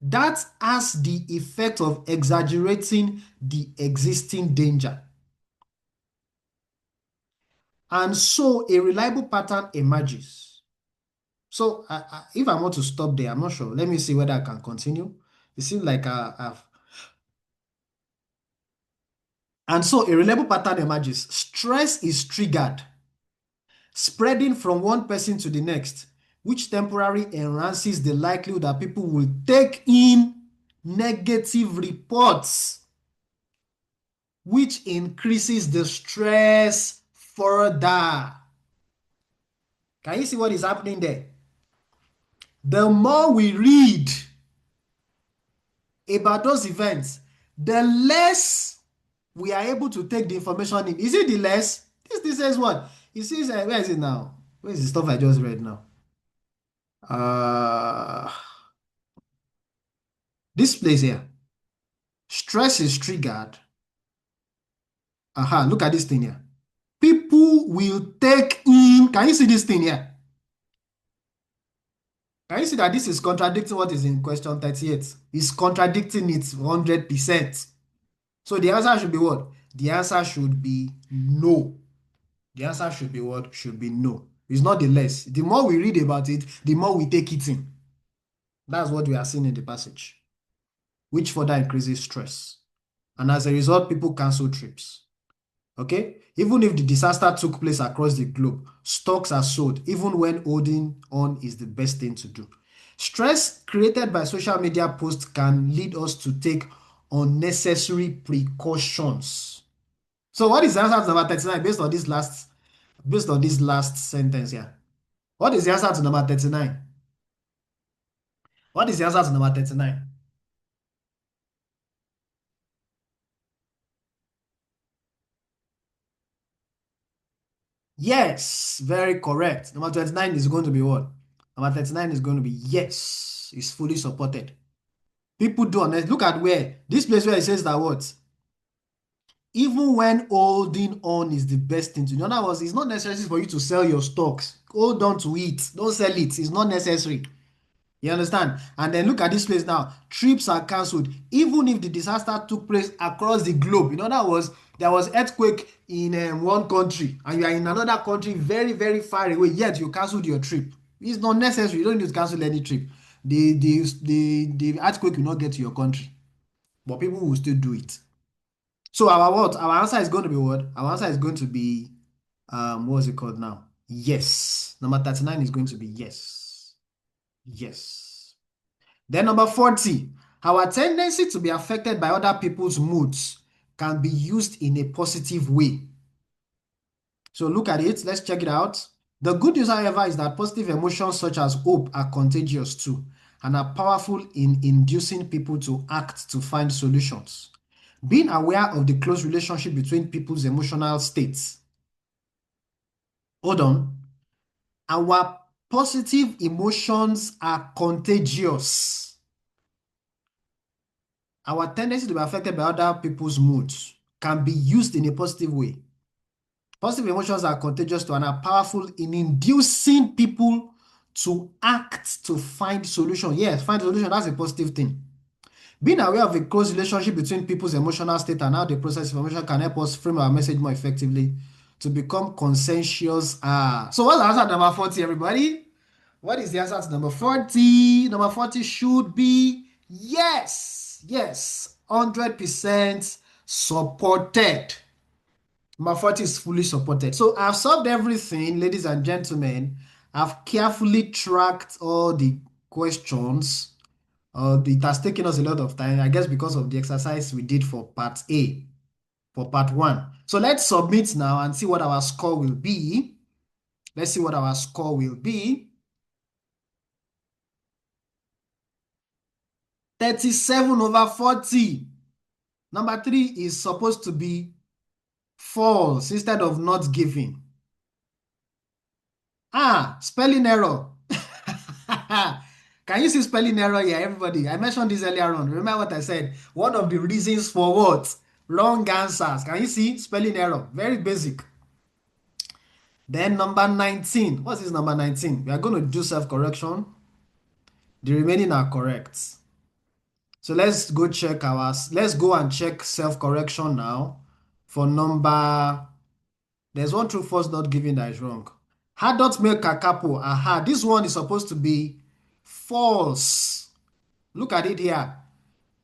that has the effect of exaggerating the existing danger. And so a reliable pattern emerges. So if I want to stop there, I'm not sure. Let me see whether I can continue. It seems like I've. And so a reliable pattern emerges. Stress is triggered, spreading from one person to the next, which temporarily enhances the likelihood that people will take in negative reports, which increases the stress further. Can you see what is happening there? The more we read about those events, the less we are able to take the information in. Is it the less? This says what? It says, where is it now? Where is the stuff I just read now? Uh, this place here. Stress is triggered. Look at this thing here. People will take in. Can you see this thing here? Can you see that this is contradicting what is in question 38? It's contradicting it 100%. So the answer should be what? The answer should be no. The answer should be what? Should be no. It's not the less. The more we read about it, the more we take it in. That's what we are seeing in the passage, which further increases stress. And as a result, people cancel trips. Okay? Even if the disaster took place across the globe, stocks are sold, even when holding on is the best thing to do. Stress created by social media posts can lead us to take unnecessary precautions. So what is the answer to number 39 based on this last sentence here? What is the answer to number 39? What is the answer to number 39? Yes, very correct. Number 29 is going to be what? Number 39 is going to be yes, it's fully supported. People do honest. Look at where this place where it says that what? Even when holding on is the best thing to do. In other words, it's not necessary for you to sell your stocks. Hold on to it. Don't sell it. It's not necessary. You understand? And then look at this place now. Trips are cancelled, even if the disaster took place across the globe. In other words, there was earthquake in one country, and you are in another country very, very far away. Yet you cancelled your trip. It's not necessary. You don't need to cancel any trip. The earthquake will not get to your country, but people will still do it. So our what? Our answer is going to be what? Our answer is going to be what's it called now? Yes. Number 39 is going to be yes. Yes. Then number 40, our tendency to be affected by other people's moods can be used in a positive way. So look at it. Let's check it out. The good news, however, is that positive emotions such as hope are contagious too and are powerful in inducing people to act to find solutions. Being aware of the close relationship between people's emotional states. Hold on. Our positive emotions are contagious. Our tendency to be affected by other people's moods can be used in a positive way. Positive emotions are contagious too and are powerful in inducing people to act to find solution. Yes, find solution, that's a positive thing. Being aware of a close relationship between people's emotional state and how they process information can help us frame our message more effectively to become conscientious. So what's the answer to number 40, everybody? What is the answer to number 40? Number 40 should be yes. Yes. 100% supported. Number 40 is fully supported. So I've solved everything, ladies and gentlemen. I've carefully tracked all the questions. It has taken us a lot of time, I guess, because of the exercise we did for part A, for part 1. So let's submit now and see what our score will be. Let's see what our score will be. 37 over 40. Number 3 is supposed to be false instead of not giving. Spelling error. Can you see spelling error here, everybody? I mentioned this earlier on. Remember what I said? One of the reasons for what? Wrong answers. Can you see spelling error? Very basic. Then number 19. What's this number 19? We are going to do self-correction. The remaining are correct. So let's go and check self-correction now for number. There's one true false not given that is wrong. Adult male kakapo. This one is supposed to be false. Look at it here.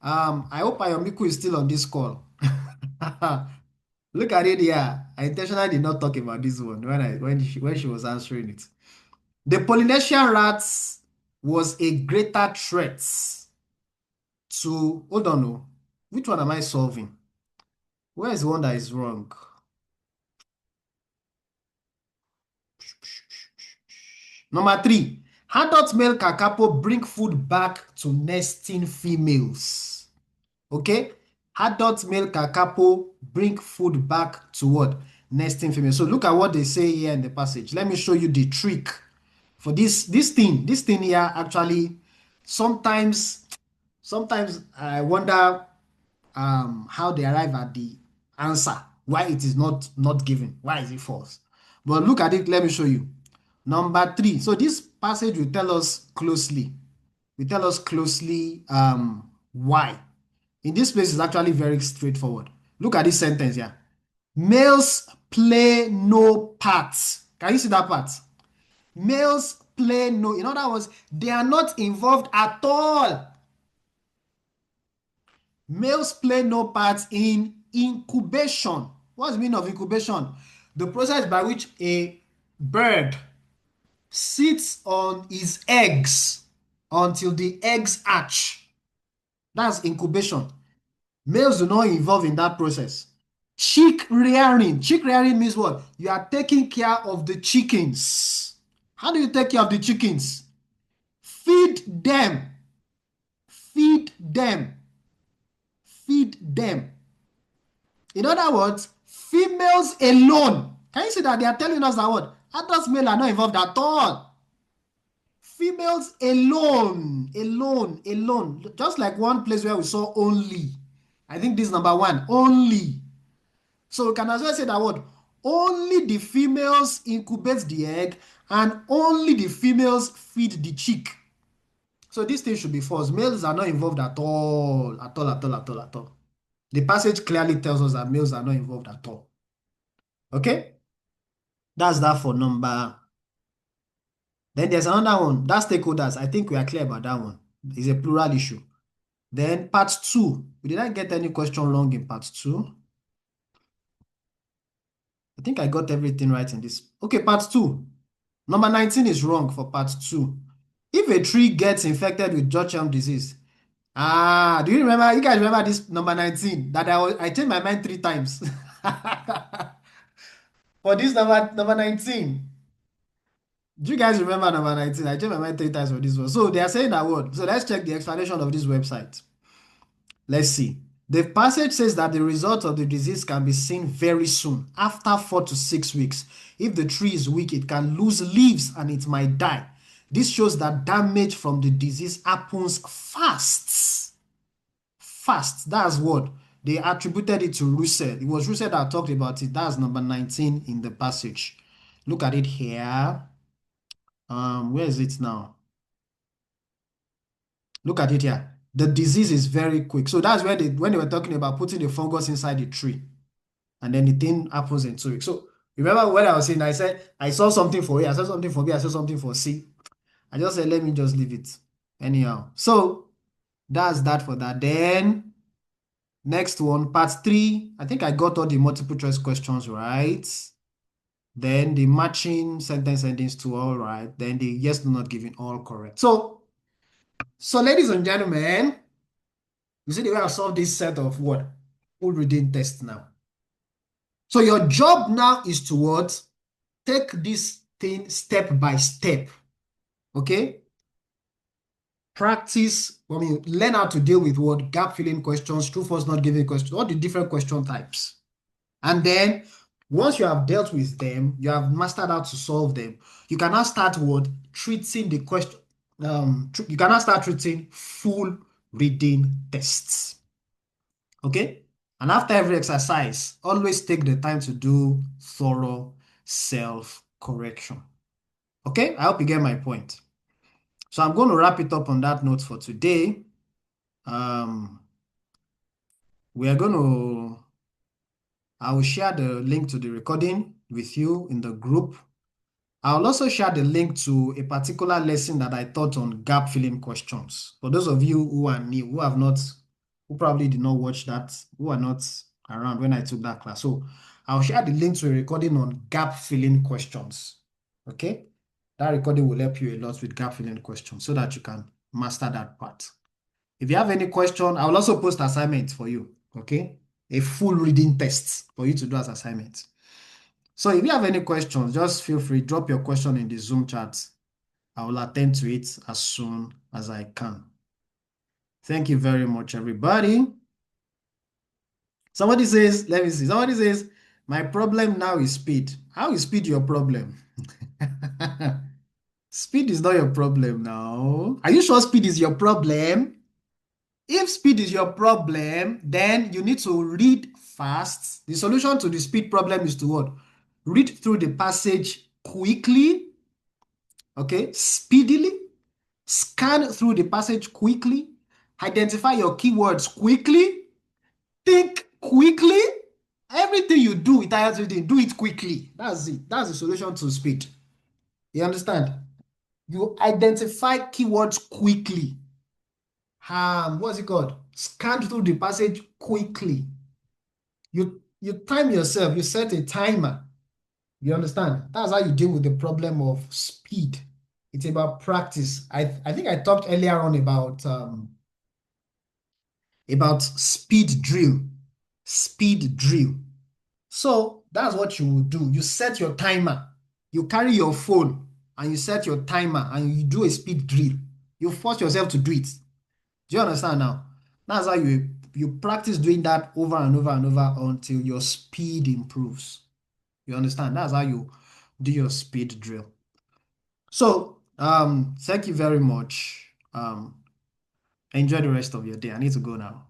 I hope Ayomiku is still on this call. Look at it here. I intentionally did not talk about this one when she was answering it. The Polynesian rats was a greater threat to, hold on, no. Which one am I solving? Where is the one that is wrong? Number three, adult male kakapo bring food back to nesting females. Okay? Adult male kakapo bring food back to what? Nesting females. So look at what they say here in the passage. Let me show you the trick for this thing. This thing here actually sometimes I wonder how they arrive at the answer, why it is not given, why is it false. But look at it, let me show you. Number three, so this passage will tell us closely why. In this place is actually very straightforward. Look at this sentence here. Males play no part. Can you see that part? Males play no, in other words, they are not involved at all. Males play no part in incubation. What's the meaning of incubation? The process by which a bird sits on his eggs until the eggs hatch. That's incubation. Males do not involve in that process. Chick rearing. Chick rearing means what? You are taking care of the chickens. How do you take care of the chickens? Feed them. Feed them. Feed them. In other words, females alone. Can you see that they are telling us that what? Adult male are not involved at all. Females alone. Just like one place where we saw only. I think this is number one, only. So we can as well say that what? Only the females incubate the egg and only the females feed the chick. So this thing should be false. Males are not involved at all. At all, at all, at all, at all. The passage clearly tells us that males are not involved at all. Okay? That's that for number. Then there's another one. That's stakeholders. I think we are clear about that one. It's a plural issue. Then part two. We didn't get any question wrong in part two. I think I got everything right in this. Okay, part two. Number 19 is wrong for part two. If a tree gets infected with Georgian disease, do you remember? You guys remember this number 19 that I changed my mind 3 times for this number 19. Do you guys remember number 19? I changed my mind 3 times for this one. So they are saying that word. So let's check the explanation of this website. Let's see. The passage says that the result of the disease can be seen very soon, after 4 to 6 weeks. If the tree is weak, it can lose leaves and it might die. This shows that damage from the disease happens fast. Fast. That's what they attributed it to Russell. It was Russell that talked about it. That's number 19 in the passage. Look at it here. Where is it now? Look at it here. The disease is very quick. So that's where when they were talking about putting the fungus inside the tree, and then the thing happens in 2 weeks. So remember what I was saying? I said I saw something for A, I saw something for B, I saw something for C. I just said let me just leave it anyhow. So that's that for that. Then next one, part 3. I think I got all the multiple choice questions right. Then the matching sentence endings to all right. Then the yes, no, not giving all correct. So ladies and gentlemen, you see the way I solved this set of what? Full reading tests now. So your job now is to what? Take this thing step by step. Okay? Practice, learn how to deal with what? Gap filling questions, true, false, not given questions, all the different question types. And then once you have dealt with them, you have mastered how to solve them, you can now start what? Treating the question. You can now start treating full reading tests. Okay? And after every exercise, always take the time to do thorough self-correction. Okay? I hope you get my point. So I'm going to wrap it up on that note for today. We are going to, I will share the link to the recording with you in the group. I'll also share the link to a particular lesson that I taught on gap filling questions. For those of you who are new, who probably did not watch that, who are not around when I took that class. So I'll share the link to a recording on gap filling questions. Okay. That recording will help you a lot with gap filling questions so that you can master that part. If you have any question, I will also post assignments for you. Okay, a full reading test for you to do as assignment. So if you have any questions, just feel free, drop your question in the Zoom chat. I will attend to it as soon as I can. Thank you very much, everybody. Somebody says, let me see. Somebody says, my problem now is speed. How is speed your problem? Speed is not your problem now. Are you sure speed is your problem? If speed is your problem, then you need to read fast. The solution to the speed problem is to what? Read through the passage quickly, okay, speedily, scan through the passage quickly, identify your keywords quickly, think quickly. Everything you do with IELTS reading, do it quickly. That's it. That's the solution to speed. You understand? You identify keywords quickly. What's it called? Scan through the passage quickly. You time yourself. You set a timer. You understand? That's how you deal with the problem of speed. It's about practice. I think I talked earlier on about speed drill. Speed drill. So that's what you will do. You set your timer. You carry your phone and you set your timer and you do a speed drill. You force yourself to do it. Do you understand now? That's how you practice doing that over and over and over until your speed improves. You understand? That's how you do your speed drill. So, thank you very much. Enjoy the rest of your day. I need to go now.